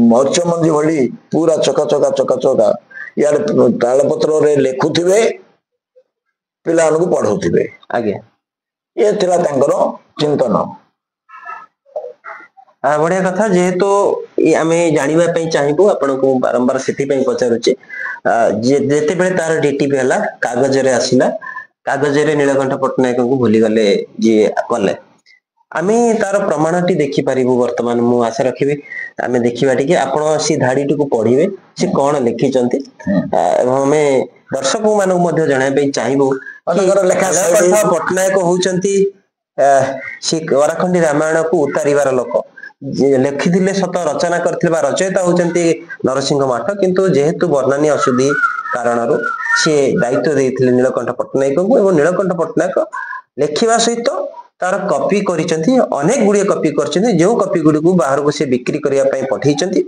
मर्च मंजी भली पूरा चका चका यार तालपत्र रे लेखुथिबे पिला को पढ़ौथिबे आज्ञा ये थिला तांकर चिंतन बढ़िया कथा जेहेतु आम जानवा चाहबू आपन को बारंबार से पचारुचे जिते बेले तार डीटीपी है कागज रे आसिला कागज रे नीलकंठ पट्टनायक को भूली गले जी कले आम तार प्रमाण टी देखी पारिबु वर्तमान मु आशा रखिबी आम देखा टी आपण सी धाड़ी टी पढ़े सी कौन लिखि आम दर्शक मानक जनवाई चाहबू पट्टनायक होउचंती सी वराखंडी रामायण को उतारिबार लोक लिखिथिले सत रचना करथिबा रचयिता होउचंती नरसिंह माठ किंतु जेहेतु वर्णनीय अशुद्धि कारणरू सी दायित्व देइथिले नीलकंठ पट्टनायक को एवं नीलकंठ पट्टनायक लिखिबा सहित तार कॉपी करिसेंती अनेक गुड़िए कॉपी करछेंती जो कॉपी गुडी को बाहर को से बिक्री करिया पई पठेइचंती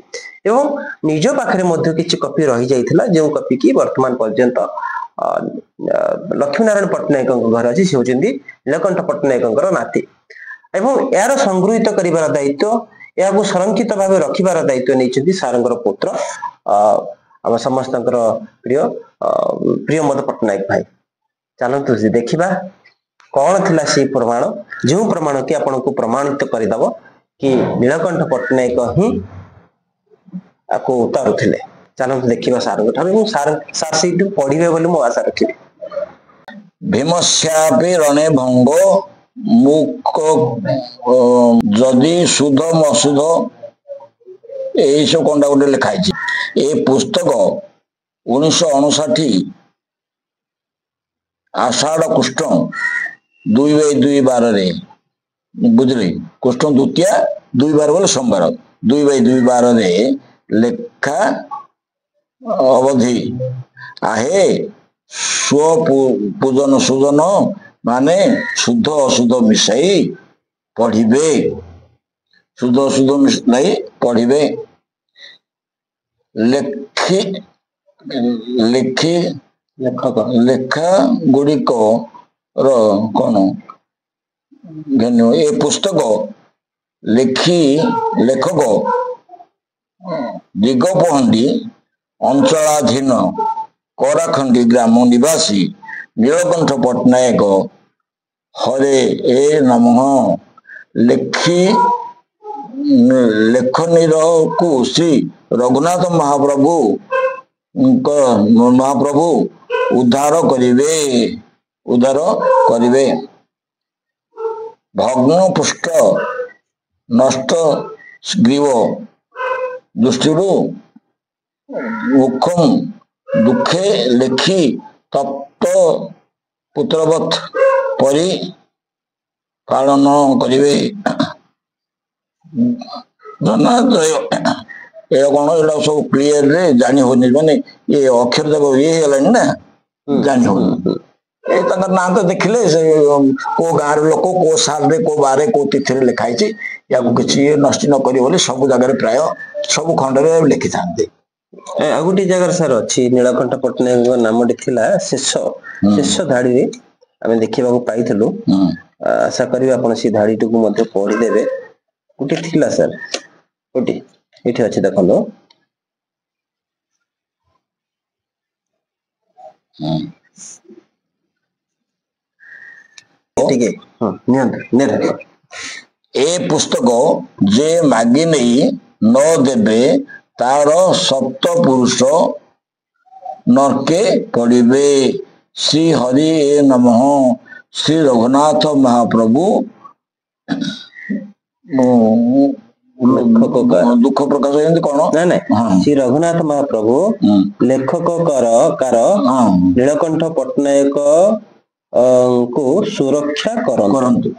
एवं निज पाखरे मध्य किछि कॉपी रहि जाइथिला जो कॉपी की वर्तमान पर्यंत लक्ष्मीनारायण पट्टनायक घर अच्छी से होती नीलकंठ पट्टनायक नाती एवं यार संगृहित करिवार दायित्व या संरक्षित भाव रखिबार दायित्व नहीं सारंगर पुत्र आम समस्त प्रिय प्रियमद पट्टनायक भाई चलतु देखा कौन थिला सी प्रमाण जो प्रमाण कि आपन को प्रमाणित करदब कि नीलकंठ पट्टनायक ही आपको उतारुथिले चलतु देखा सार सार से पढ़े बोली मु आशा रखी भीमस्यापि रणे भंग मुक जदि सुध मसुध यही सब कौन गोटे लिखाई ये पुस्तक 1959 आषाढ़ कृष्ण 2/2/12 बुझे कृष्ण द्वितीय 2/12 बोले सोमवार 2/2/12 लेखा अवधि आहे स्व पूजन सुजन माने शुद्ध अशुद्ध मिसाई पढ़िबे शुद्ध अशुद्ध मिसाई पढ़िबे लेखी लेखी लेखा गुड़िक कौन ये पुस्तक लेखी लेखक दिगपहंडी अंचलाधीन कराखंडी ग्राम निवासी नीलकंठ पट्टनायक हरे ए नमः लेखी लेखनीर को श्री रघुनाथ महाप्रभु उद्धार करिवे भग्न पुष्ट नष्ट ग्रीव दृष्टि मुखम दुखे लेखी तप्त पुत्रवत परि पालन करिवे जनादय ये कौन ये सब क्लियर रे जानी होनी माने ये अक्षर जब ये हेलानी ना जानी हो ए तंगर ना तो देखले से को गार लोक को साल रे को बारे को तिथि रे लिखाई छि या को किछि नष्ट न करी बोले सब जगह रे प्राय सब खंड रे लिखि थांते आ गुटी जगह सर अछि नीलकंठ पट्टनायक नाम थिला शेष धाड़ी रे आमे देखिबा को पाइथलु आशा करिबा आपण सी धाड़ी टुकु मध्ये पढि देबे गुटी थिला सर गुटी एठी अछि देखलो ठीक है नियंत्र ए पुस्तक जे मागी नहीं न देबे तार सप्त पुरुष नरके पड़िबे श्री हरि ए नमः श्री रघुनाथ महाप्रभु ଦୁଃଖ ପ୍ରକାଶ ଏମିତି କଣ ନା ନାଇଁ ଶ୍ରୀ ରଘୁନାଥ ମହାପ୍ରଭୁ ଲେଖକ କାର ନୀଳକଣ୍ଠ ପଟ୍ଟନାୟକ କୁ ସୁରକ୍ଷା କରନ୍ତୁ।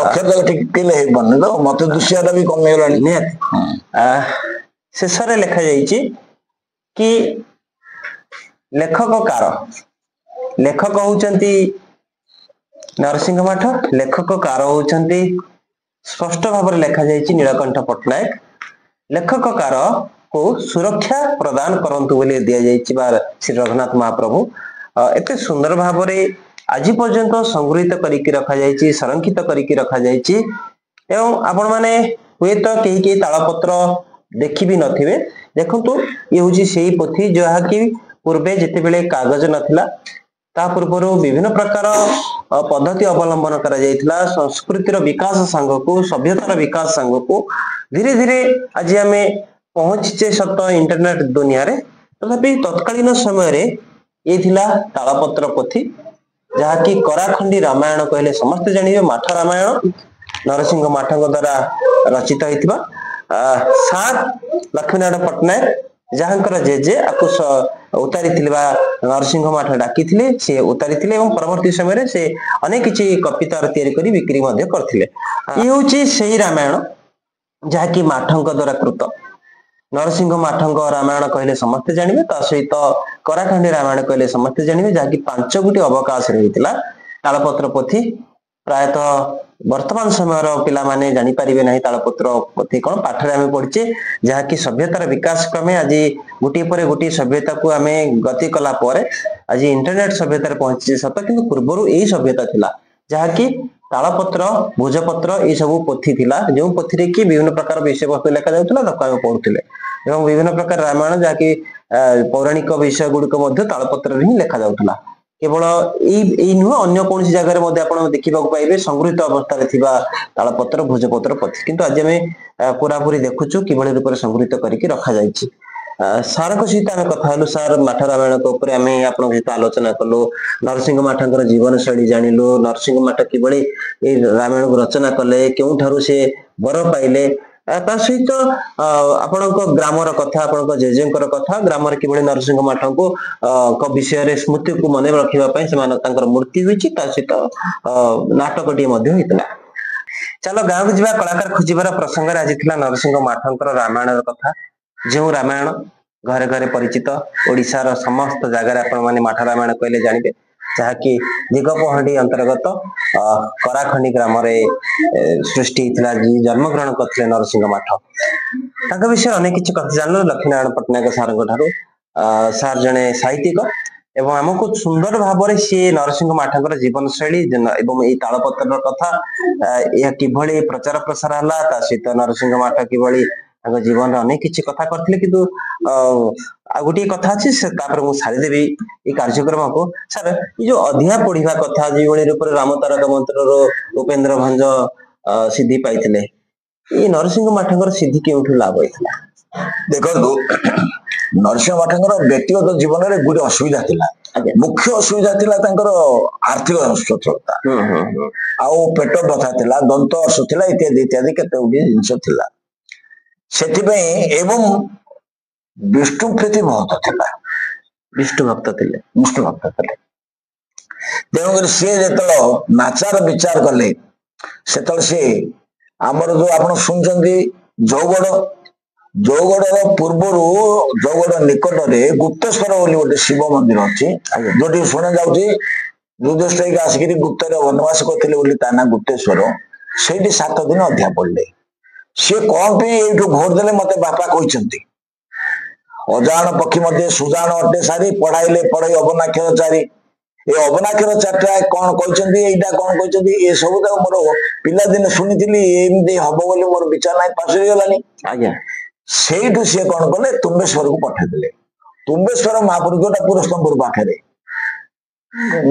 ଅକ୍ଷର ଟିକେ ହେଇପାରୁନି ତ ମତେ ଦୃଶ୍ୟଟା ବି କମିଗଲାଣି ନିହାତି। ଶେଷରେ ଲେଖାଯାଇଛି କି ଲେଖକ ହଉଛନ୍ତି ନରସିଂହ ମଠ, ଲେଖକ କାର ହଉଛନ୍ତି ସ୍ପଷ୍ଟ ଭାବରେ ଲେଖାଯାଇଛି ନୀଳକଣ୍ଠ ପଟ୍ଟନାୟକ। ଲେଖକ କାର କୁ ସୁରକ୍ଷା ପ୍ରଦାନ କରନ୍ତୁ ବୋଲି ଦିଆଯାଇଛି ବା ଶ୍ରୀ ରଘୁନାଥ ମହାପ୍ରଭୁ ଏତେ ସୁନ୍ଦର ଭାବରେ ଆଜି ପର୍ଯ୍ୟନ୍ତ ସଂଗୃହୀତ କରିକି ରଖାଯାଇଛି, ସଂରକ୍ଷିତ କରିକି ରଖାଯାଇଛି। ଏବଂ ଆପଣ ମାନେ ହୁଏତ କେହି ତାଳପତ୍ର ଦେଖି ବି ନଥିବେ। ଦେଖନ୍ତୁ ଇଏ ହଉଛି ସେଇ ପୋଥି ଯାହାକି ପୂର୍ବେ ଯେତେବେଳେ କାଗଜ ନଥିଲା ତା ପୂର୍ବରୁ ବିଭିନ୍ନ ପ୍ରକାର ପଦ୍ଧତି ଅବଲମ୍ବନ କରାଯାଇଥିଲା। ସଂସ୍କୃତିର ବିକାଶ ସାଙ୍ଗକୁ, ସଭ୍ୟତାର ବିକାଶ ସାଙ୍ଗକୁ ଧୀରେ ଧୀରେ ଆଜି ଆମେ ପହଞ୍ଚିଛେ ସତ ଇଣ୍ଟରନେଟ ଦୁନିଆରେ। ତଥାପି ତତ୍କାଳୀନ ସମୟରେ ଇଏ ଥିଲା ତାଳପତ୍ର ପୋଥି, ଯାହାକି କରାଖଣ୍ଡି ରାମାୟଣ କହିଲେ ସମସ୍ତେ ଜାଣିବେ। ମାଠ ରାମାୟଣ ନରସିଂହ ମାଠଙ୍କ ଦ୍ଵାରା ରଚିତ ହେଇଥିବା। ସାର୍ ଲକ୍ଷ୍ମୀନାରାୟଣ ପଟ୍ଟନାୟକ ଯାହାଙ୍କର ଜେଜେ ଆକୁ ଉତାରିଥିଲେ ବା ନରସିଂହ ମାଠ ଡାକିଥିଲେ, ସେ ଉତାରିଥିଲେ ଏବଂ ପରବର୍ତ୍ତୀ ସମୟରେ ସେ ଅନେକ କିଛି କପି ତାର ତିଆରି କରି ବିକ୍ରି ମଧ୍ୟ କରିଥିଲେ। ଇଏ ହଉଛି ସେଇ ରାମାୟଣ ଯାହାକି ମାଠଙ୍କ ଦ୍ଵାରା କୃତ। ନରସିଂହ ମାଠଙ୍କ ରାମାୟଣ କହିଲେ ସମସ୍ତେ ଜାଣିବେ, ତା ସହିତ କରାଖଣ୍ଡି ରାମାୟଣ କହିଲେ ସମସ୍ତେ ଜାଣିବେ, ଯାହାକି 5 ଅବକାଶରେ ହେଇଥିଲା। ତାଳପତ୍ର ପୋଥି ପ୍ରାୟତଃ ବର୍ତ୍ତମାନ ସମୟର ପିଲାମାନେ ଜାଣିପାରିବେ ନାହିଁ ତାଳପତ୍ର ପୋଥି କଣ। ପାଠରେ ଆମେ ପଢିଛେ ଯାହାକି ସଭ୍ୟତାର ବିକାଶ କ୍ରମେ ଆଜି ଗୋଟିଏ ପରେ ଗୋଟିଏ ସଭ୍ୟତାକୁ ଆମେ ଗତି କଲା ପରେ ଆଜି ଇଣ୍ଟରନେଟ ସଭ୍ୟତାରେ ପହଞ୍ଚିଛେ ସତ, କିନ୍ତୁ ପୂର୍ବରୁ ଏଇ ସଭ୍ୟତା ଥିଲା ଯାହାକି ତାଳପତ୍ର, ଭୋଜପତ୍ର ଏଇ ସବୁ ପୋଥି ଥିଲା, ଯେଉଁ ପୋଥିରେ କି ବିଭିନ୍ନ ପ୍ରକାର ବିଷୟବସ୍ତୁ ଲେଖା ଯାଉଥିଲା, ତାକୁ ଆମେ ପଢୁଥିଲେ। ଏବଂ ବିଭିନ୍ନ ପ୍ରକାର ରାମାୟଣ ଯାହାକି ପୌରାଣିକ ବିଷୟ ଗୁଡିକ ମଧ୍ୟ ତାଳପତ୍ରରେ ହିଁ ଲେଖା ଯାଉଥିଲା। କେବଳ ଏଇ ନୁହଁ, ଅନ୍ୟ କୌଣସି ଜାଗାରେ ମଧ୍ୟ ଆପଣ ଦେଖିବାକୁ ପାଇବେ ସଂଗୃହୀତ ଅବସ୍ଥାରେ ଥିବା ତାଳପତ୍ର, ଭୋଜପତ୍ର ପୋଥି। କିନ୍ତୁ ଆଜି ଆମେ ପୁରାପୁରି ଦେଖୁଛୁ କିଭଳି ରୂପରେ ସଂଗୃହୀତ କରିକି ରଖାଯାଇଛି। ସାରଙ୍କ ସହିତ ଆମେ କଥା ହେଲୁ। ସାର୍ ମାଠ ରାମାୟଣଙ୍କ ଉପରେ ଆମେ ଆପଣଙ୍କ ସହିତ ଆଲୋଚନା କଲୁ, ନରସିଂହ ମାଠଙ୍କର ଜୀବନ ଶୈଳୀ ଜାଣିଲୁ, ନରସିଂହ ମାଠ କିଭଳି ଏଇ ରାମାୟଣକୁ ରଚନା କଲେ, କେଉଁଠାରୁ ସେ ବର ପାଇଲେ, ତା ସହିତ ଆପଣଙ୍କ ଗ୍ରାମର କଥା, ଆପଣଙ୍କ ଜେଜେଙ୍କର କଥା, ଗ୍ରାମରେ କିଭଳି ନରସିଂହ ମାଠଙ୍କୁ ବିଷୟରେ ସ୍ମୃତିକୁ ମନେ ରଖିବା ପାଇଁ ସେମାନେ ତାଙ୍କର ମୂର୍ତ୍ତି ହୋଇଛି, ତା ସହିତ ନାଟକଟିଏ ମଧ୍ୟ ହେଇଥିଲା। ଚାଲ ଗାଁକୁ ଯିବା। କଳାକାର ଖୋଜିବାର ପ୍ରସଙ୍ଗରେ ଆଜି ଥିଲା ନରସିଂହ ମାଠଙ୍କର ରାମାୟଣର କଥା। ଯେଉଁ ରାମାୟଣ ଘରେ ଘରେ ପରିଚିତ, ଓଡିଶାର ସମସ୍ତ ଜାଗାରେ ଆପଣ ମାନେ ମାଠ ରାମାୟଣ କହିଲେ ଜାଣିବେ, ଯାହାକି ଦିଗପହଣ୍ଡି ଅନ୍ତର୍ଗତ କରାଖଣ୍ଡି ଗ୍ରାମରେ ସୃଷ୍ଟି ହେଇଥିଲା। ଜନ୍ମଗ୍ରହଣ କରିଥିଲେ ନରସିଂହ ମାଠ। ତାଙ୍କ ବିଷୟରେ ଅନେକ କିଛି କଥା ଜାଣିଲୁ ଲକ୍ଷ୍ମୀନାରାୟଣ ପଟ୍ଟନାୟକ ସାରଙ୍କ ଠାରୁ। ସାର୍ ଜଣେ ସାହିତ୍ୟିକ ଏବଂ ଆମକୁ ସୁନ୍ଦର ଭାବରେ ସିଏ ନରସିଂହ ମାଠଙ୍କର ଜୀବନ ଶୈଳୀ ଏବଂ ଏଇ ତାଳପତ୍ରର କଥା, ଏହା କିଭଳି ପ୍ରଚାର ପ୍ରସାର ହେଲା, ତା ସହିତ ନରସିଂହ ମାଠ କିଭଳି ତାଙ୍କ ଜୀବନରେ ଅନେକ କିଛି କଥା କରିଥିଲେ। କିନ୍ତୁ ଆଉ ଗୋଟିଏ କଥା ଅଛି, ସେ ତାପରେ ମୁଁ ସାରିଦେବି ଏଇ କାର୍ଯ୍ୟକ୍ରମକୁ। ସାର୍, ଏଇ ଯୋଉ ଅଧିଆ ପଢିବା କଥା, ଯେଉଁଭଳି ରୂପରେ ରାମ ତାରକ ମନ୍ତ୍ରର ଉପେନ୍ଦ୍ର ଭଞ୍ଜ ସିଦ୍ଧି ପାଇଥିଲେ, ଏଇ ନରସିଂହ ମାଠଙ୍କର ସିଦ୍ଧି କେଉଁଠୁ ଲାଭ ହେଇଥିଲା? ଦେଖନ୍ତୁ, ନରସିଂହ ମାଠଙ୍କର ବ୍ୟକ୍ତିଗତ ଜୀବନରେ ଗୋଟେ ଅସୁବିଧା ଥିଲା। ମୁଖ୍ୟ ଅସୁବିଧା ଥିଲା ତାଙ୍କର ଆର୍ଥିକ ସଚ୍ଛଳତା, ଆଉ ପେଟ ବଥା ଥିଲା, ଦନ୍ତ ଅର୍ଶ ଥିଲା, ଇତ୍ୟାଦି ଇତ୍ୟାଦି କେତେ ଗୁଡିଏ ଜିନିଷ ଥିଲା। ସେଥିପାଇଁ ଏବଂ ବିଷ୍ଣୁ ପ୍ରୀତି ବହୁତ ଥିଲା। ବିଷ୍ଣୁ ଭକ୍ତ ଥିଲେ। ତେଣୁକରି ସିଏ ଯେତେବେଳେ ନାଚାର ବିଚାର କଲେ, ସେତେବେଳେ ସିଏ ଆମର ଯୋଉ ଆପଣ ଶୁଣିଛନ୍ତି ଜୌଗଡର ପୂର୍ବରୁ ଜୌଗଡ ନିକଟରେ ଗୁପ୍ତେଶ୍ୱର ବୋଲି ଗୋଟେ ଶିବ ମନ୍ଦିର ଅଛି, ଯୋଉଠି ଶୁଣା ଯାଉଛି ଯୁଧିଷ୍ଠିର ଆସିକିରି ଗୁପ୍ତରେ ବନବାସ କରିଥିଲେ ବୋଲି ତା ନା ଗୁପ୍ତେଶ୍ୱର। ସେଇଠି 7 ଦିନ ଅଧିଆ ପଡିଲେ। ସିଏ କଣ ପାଇଁ ଏଇଠୁ ଭୋଟ ଦେଲେ ମତେ ବାପା କହିଛନ୍ତି, ଅଜାଣ ପକ୍ଷୀ ମଧ୍ୟ ସୁଜାଣ ଅଟେ ସାରି, ପଢାଇଲେ ପଢାଇ ଅବନାକ୍ଷର ଚାରି। ଏ ଅବନାକ୍ଷର ଚାରିଟା କଣ କହିଛନ୍ତି, ଏଇଟା କଣ କହିଛନ୍ତି, ଏ ସବୁ ତ ମୋର ପିଲାଦିନେ ଶୁଣିଥିଲି, ଏମିତି ହବ ବୋଲି ମୋର ବିଚାର ନାହିଁ, ପାଶୁରି ଗଲାନି। ସେଇଠୁ ସିଏ କଣ କଲେ, ତୁମ୍ବେଶ୍ୱରକୁ ପଠେଇଦେଲେ। ତୁମ୍ବେଶ୍ୱର ମହାପୁର ଯୋଉଟା ପୁରସ୍ତମ୍ପୁର ପାଖରେ,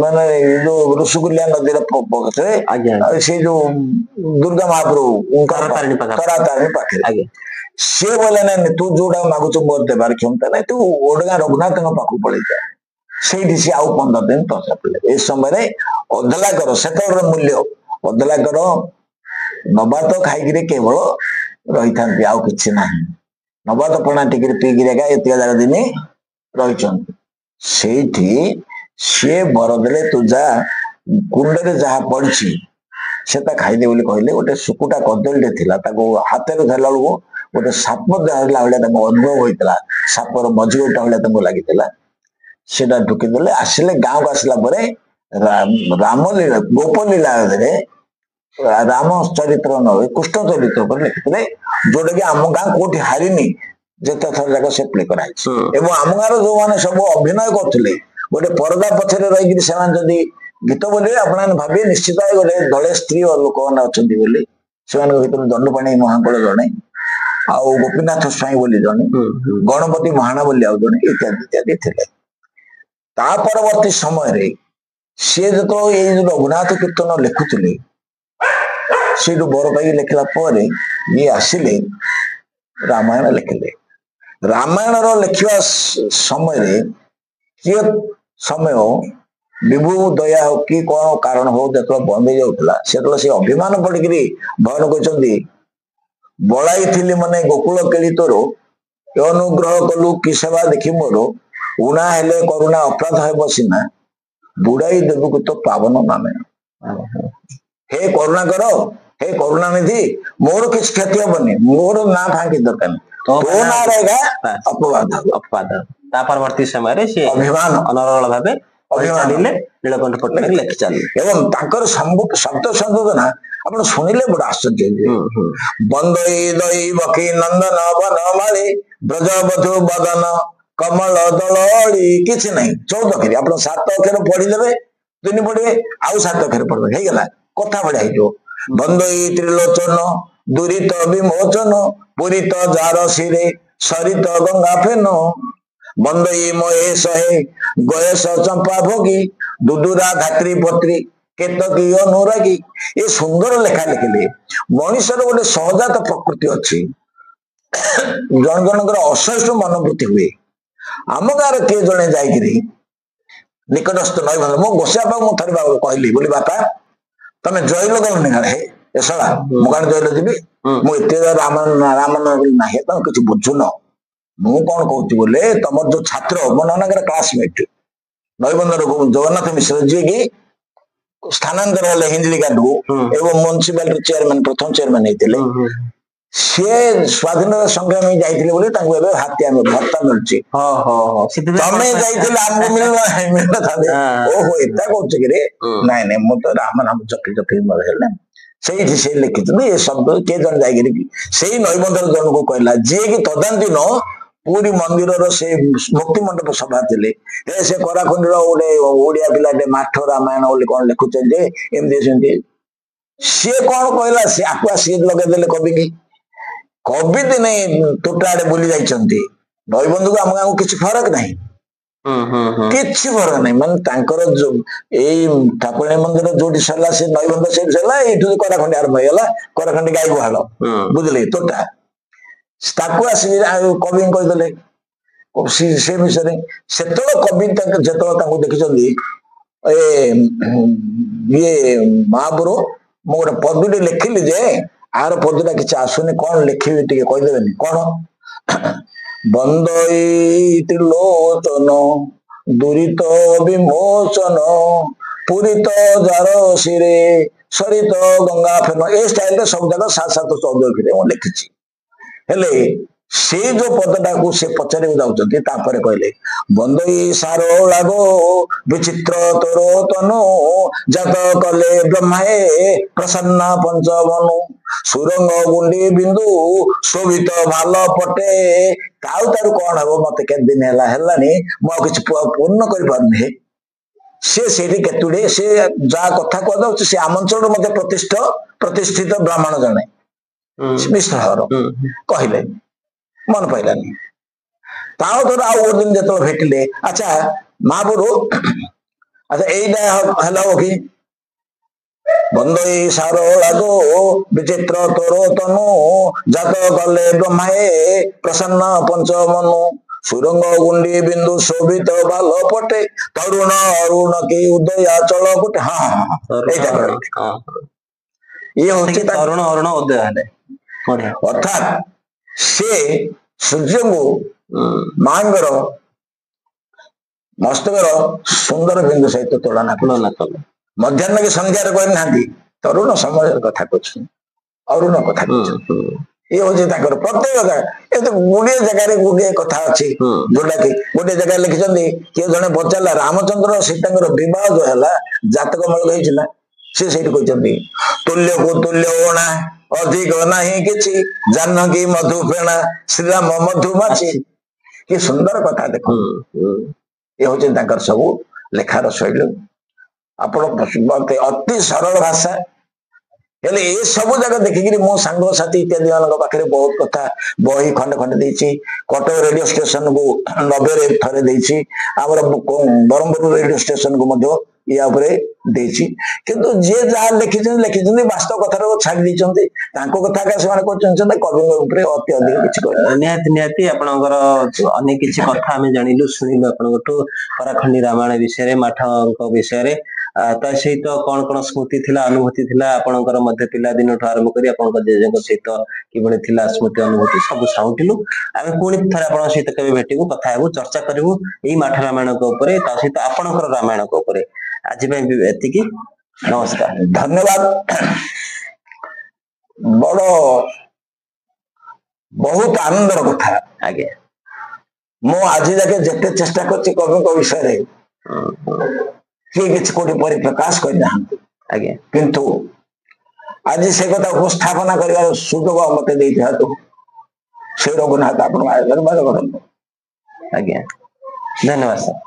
ମାନେ ଯୋଉ ଋଷିକୁଲ୍ୟା ନଦୀର ପାଖରେ, ସେ ଯୋଉ ଦୁର୍ଗା ମହାପ୍ରଭୁ ତାରାତାରିଣୀ ପାଖରେ। ସିଏ ବୋଲେ ନାଇଁ, ତୁ ଯୋଉଟା ମାଗୁଛୁ ମୋର ଦେବାର କ୍ଷମତା ନାହିଁ, ତୁ ଓଡଗାଁ ରଘୁନାଥଙ୍କ ପାଖକୁ ପଳେଇଯା। ସେଇଠି ସିଏ ଆଉ 15 ଦିନ ତପସ୍ୟା କଲେ। ଏ ସମୟରେ ଅଧଲାକର, ସେତେବେଳର ମୂଲ୍ୟ ଅଧଲାକର ନବାତ ଖାଇକିରି କେବଳ रही था आउ कि ना नबात पणा टिके पीकी एत दिन रही सी बरदेले तू जा कुंडे जहा पड़ी से खाईदे बोली कहले गोटे सुकुटा कदली थिला हाथ में धरला बेलू गोटे साप धरला भाया अनुभव होता सापर मजबूता भाया लगी सेटा ढुकीदेले आसिले गाँव को आसला रामलीला गोपलीला राम चरित्र न कृष्ण चरित्र पर लिखिते जोटा कि आम गाँ कौटी हारिनी जिते थर जाक से प्ले कराई आम गाँव जो मैंने सब अभिनय करते गोटे परदा पछरे रही जदि गीत बोलिए अपना भाविए निश्चित गए दले स्त्री और लोक मैंने अच्छा भर दंडपाणी महाकल जड़े आउ गोपीनाथ स्वाई बोली जड़े गणपति महाना बोली आउ जड़े इत्यादि इत्यादि थे परवर्ती समय सी जो ये रघुनाथ कीर्तन लिखुले से बर पाई लिखला ये आसिले रामायण लिखिले रामायण लिखा समय किए समय विभु दया हो कि कौन कारण हो जो बंद हो जाऊला से अभिमान पड़क भगवान कहते बड़ाई थी मने गोकुल केली तोर अनुग्रह कलु कि सेवा देखी मोर उणा हेले करुणा अपराध है सीना बुड़ाई देव को तो पावन नामे हे करुणा कर हे करुणा निधि मोर किसी क्षति हेनी मोर ना फांकी दरकार तो ना रहेगा अपवाद अपवाद परवर्ती समय से अभिमान अनर्गल भाव नीलकंठ पट्टनायक लिखि चलिए एवं शब्द संशोधना आप शुणिले बड़ा आश्चर्य बंदई दई बकी नंदन बनमाली ब्रजबधु बदन कमल दलड़ी किसी नहीं 14 अक्षर आप 7 अक्षर पढ़ीदे 3 पढ़े आउ 7 अक्षर पढ़े होगा कथा बढ़िया हो बंदई त्रिलोचन दुरीत विमोचन पूरित जार शिरे सरित गंगा फेन बंदई महेश हे गयस चंपा भोगी दुदुरा धात्री पत्री केतकी अनुरागी ये सुंदर लेखा लिखिले मनुष्यर गोटे सहजात प्रकृति अच्छी जन जनकर असहिष्णु मनोवृत्ति हुए आम गाँव किए जड़े जाकि निकटस्थ नई बंध मो गोसिया बाबू मुझे थे कहली बोली बापा तमें जैल गलनि गाड़े एसला मुझे जैल जी मुझे राम ना तुम किसी बुझुन मु कौन कहती बोले तुम जो छात्र मो नाना क्लासमेट नईबंधर जगन्नाथ मिश्र जी की स्थानांतर हेले हिंजली गार्ड को एवं म्यूनिसिपालिटी चेयरमैन प्रथम चेयरमैन होते सी स्वाधीनता संग्रामी जाते हाथी भत्ता मिलूँ तमें आमको मिलना था ओहो एता कौच कि नाई नाई मु तो राम नाम जपी जपी से से लिखित ये शब्द किए जन जा नईबंधर जन को कहला जी की तदांति न पूरी मंदिर से मुक्ति मंडप सभा थे से कराखंडीर गोटे ओडिया पिलाटे माठ रामायण बोली कौन लिखुचे एमती सी कौन कहला सी आपा सी लगेदे कवि की कवि दिने तोटा आड़े बुली जाइछंती नईबंधु को आम गाँव किसी फरक नहीं किसी फरक नहीं मान ठाकुराणी मंदिर जो सरला से नईबंध से ये कराखंडी आरंभ होगा कराखंडी गाई गुहाल बुझे तोटा आस कवि कहीदे से विषय से कवि जो देखी ये महापुर मु गोटे पदुटे लिखिली जे आर पदुटा किसी आसुनी कौन लिखी टे कहीदेनि कौन बंदई त्रिलोचन दुरीत विमोचन पूरित जार शिरे सरित गंगा फेन ए स्टाइल सब जाक 7 14 अक्षर लिखी हेले से जो पदटा को से पचारे जाऊँच कहले बंदई सारो लागो विचित्र तोरो तनु जत कले ब्रह्माए प्रसन्न पंचमनु सुरंग गुंडी बिंदु शोभित भाल पटे काउ तार कौन हम मत के दिन है मुझे पूर्ण कर से केतुड़े से जा कथा कह से आम अंचल मत प्रतिष्ठित ब्राह्मण जने मिश्र कहले मन पाइलानी तार आउ दिन जो भेटिले अच्छा महापुर अच्छा यहीटा हो कि बंदई सारो लागो विचित्र तोरो तनु जात कले ब्रह्माए प्रसन्न पंचमनु सुरंग गुंडी बिंदु शोभित बाल पटे तरुण अरुण की उदया चल गुटे हाँ हाँ ये हूँ तरुण अरुण उदय ବଢିଆ ଅର୍ଥାତ୍ ସେ ସୂର୍ଯ୍ୟଙ୍କୁ ମାଙ୍କର ମସ୍ତକର ସୁନ୍ଦର ବିନ୍ଦୁ ସହିତ ତୁଳନା କଲେ। ମଧ୍ୟାହ୍ନ କି ସନ୍ଧ୍ୟାରେ କହିନାହାନ୍ତି, ତରୁଣ ସମୟର କଥା କହୁଛନ୍ତି, ଅରୁଣ କଥା କହୁଛନ୍ତି। ଇଏ ହଉଛି ତାଙ୍କର ପ୍ରତ୍ୟେକ ଜାଗା। ଏତେ ଗୁଡିଏ ଜାଗାରେ ଗୁଡିଏ କଥା ଅଛି, ଯୋଉଟା କି ଗୋଟିଏ ଜାଗାରେ ଲେଖିଛନ୍ତି, କିଏ ଜଣେ ପଚାରିଲା ରାମଚନ୍ଦ୍ର ସୀତାଙ୍କର ବିବାହ ଯୋଉ ହେଲା ଜାତକ ମୂଳକ ହେଇଥିଲା, ସେ ସେଇଠି କହିଛନ୍ତି ତୁଲ୍ୟକୁ ତୁଲ୍ୟ ଓଣା ଅଧିକ ନାହିଁ କିଛି, ଜାନକୀ ମଧୁ ଫେଣା ଶ୍ରୀରାମ ମଧୁମାଛି। କି ସୁନ୍ଦର କଥା ଦେଖ। ଏ ହଉଛି ତାଙ୍କର ସବୁ ଲେଖାର ଶୈଳୀ। ଆପଣ ଅତି ସରଳ ଭାଷା, ହେଲେ ଏ ସବୁ ଜାଗା ଦେଖିକିରି ମୋ ସାଙ୍ଗସାଥି ଇତ୍ୟାଦି ମାନଙ୍କ ପାଖରେ ବହୁତ କଥା ବହି ଖଣ୍ଡେ ଖଣ୍ଡେ ଦେଇଛି। କଟକ ରେଡିଓ ଷ୍ଟେସନ କୁ 90ରେ ଥରେ ଦେଇଛି, ଆମର ବ୍ରହ୍ମପୁର ରେଡିଓ ଷ୍ଟେସନ କୁ ମଧ୍ୟ ୟା ଉପରେ ଦେଇଛି। କିନ୍ତୁ ଯିଏ ଯାହା ଲେଖିଛନ୍ତି ବାସ୍ତବ କଥାଟାକୁ ଛାଡି ଦେଇଛନ୍ତି। ତାଙ୍କ କଥା ସେମାନେ କହୁଛନ୍ତି କବିଙ୍କ ଉପରେ ଅତି ଅଧିକ କିଛି କହିଲେ। ନିହାତି ଆପଣଙ୍କର ଅନେକ କିଛି କଥା ଆମେ ଜାଣିଲୁ, ଶୁଣିଲୁ ଆପଣଙ୍କଠୁ କରାଖଣ୍ଡି ରାମାୟଣ ବିଷୟରେ, ମାଠଙ୍କ ବିଷୟରେ। ତା ସହିତ କଣ କଣ ସ୍ମୃତି ଥିଲା, ଅନୁଭୂତି ଥିଲା ଆପଣଙ୍କର ମଧ୍ୟ ପିଲାଦିନଠୁ ଆରମ୍ଭ କରି ଆପଣଙ୍କ ଜେଜେଙ୍କ ସହିତ କିଭଳି ଥିଲା ସ୍ମୃତି ଅନୁଭୂତି ସବୁ ଶୁଣିଥିଲୁ। ଆମେ ପୁଣି ଥରେ ଆପଣଙ୍କ ସହିତ କେବେ ଭେଟିବୁ, କଥା ହେବୁ, ଚର୍ଚ୍ଚା କରିବୁ ଏଇ ମାଠ ରାମାୟଣଙ୍କ ଉପରେ, ତା ସହିତ ଆପଣଙ୍କର ରାମାୟଣଙ୍କ ଉପରେ। ଆଜି ପାଇଁ ଏତିକି, ନମସ୍କାର, ଧନ୍ୟବାଦ। ବଡ ବହୁତ ଆନନ୍ଦର କଥା। ଆଜ୍ଞା, ମୁଁ ଆଜି ଯାକେ ଯେତେ ଚେଷ୍ଟା କରିଛି କବିଙ୍କ ବିଷୟରେ କିଏ କିଛି କୋଉଠି ପରିପ୍ରକାଶ କରିନାହାନ୍ତି। ଆଜ୍ଞା, କିନ୍ତୁ ଆଜି ସେ କଥା ଉପସ୍ଥାପନା କରିବାର ସୁଯୋଗ ମତେ ଦେଇଥିବାରୁ ସେ ରଘୁନାଥ ଆପଣଙ୍କ ଆଗରେ ବାଦ କରନ୍ତୁ। ଆଜ୍ଞା, ଧନ୍ୟବାଦ ସାର୍।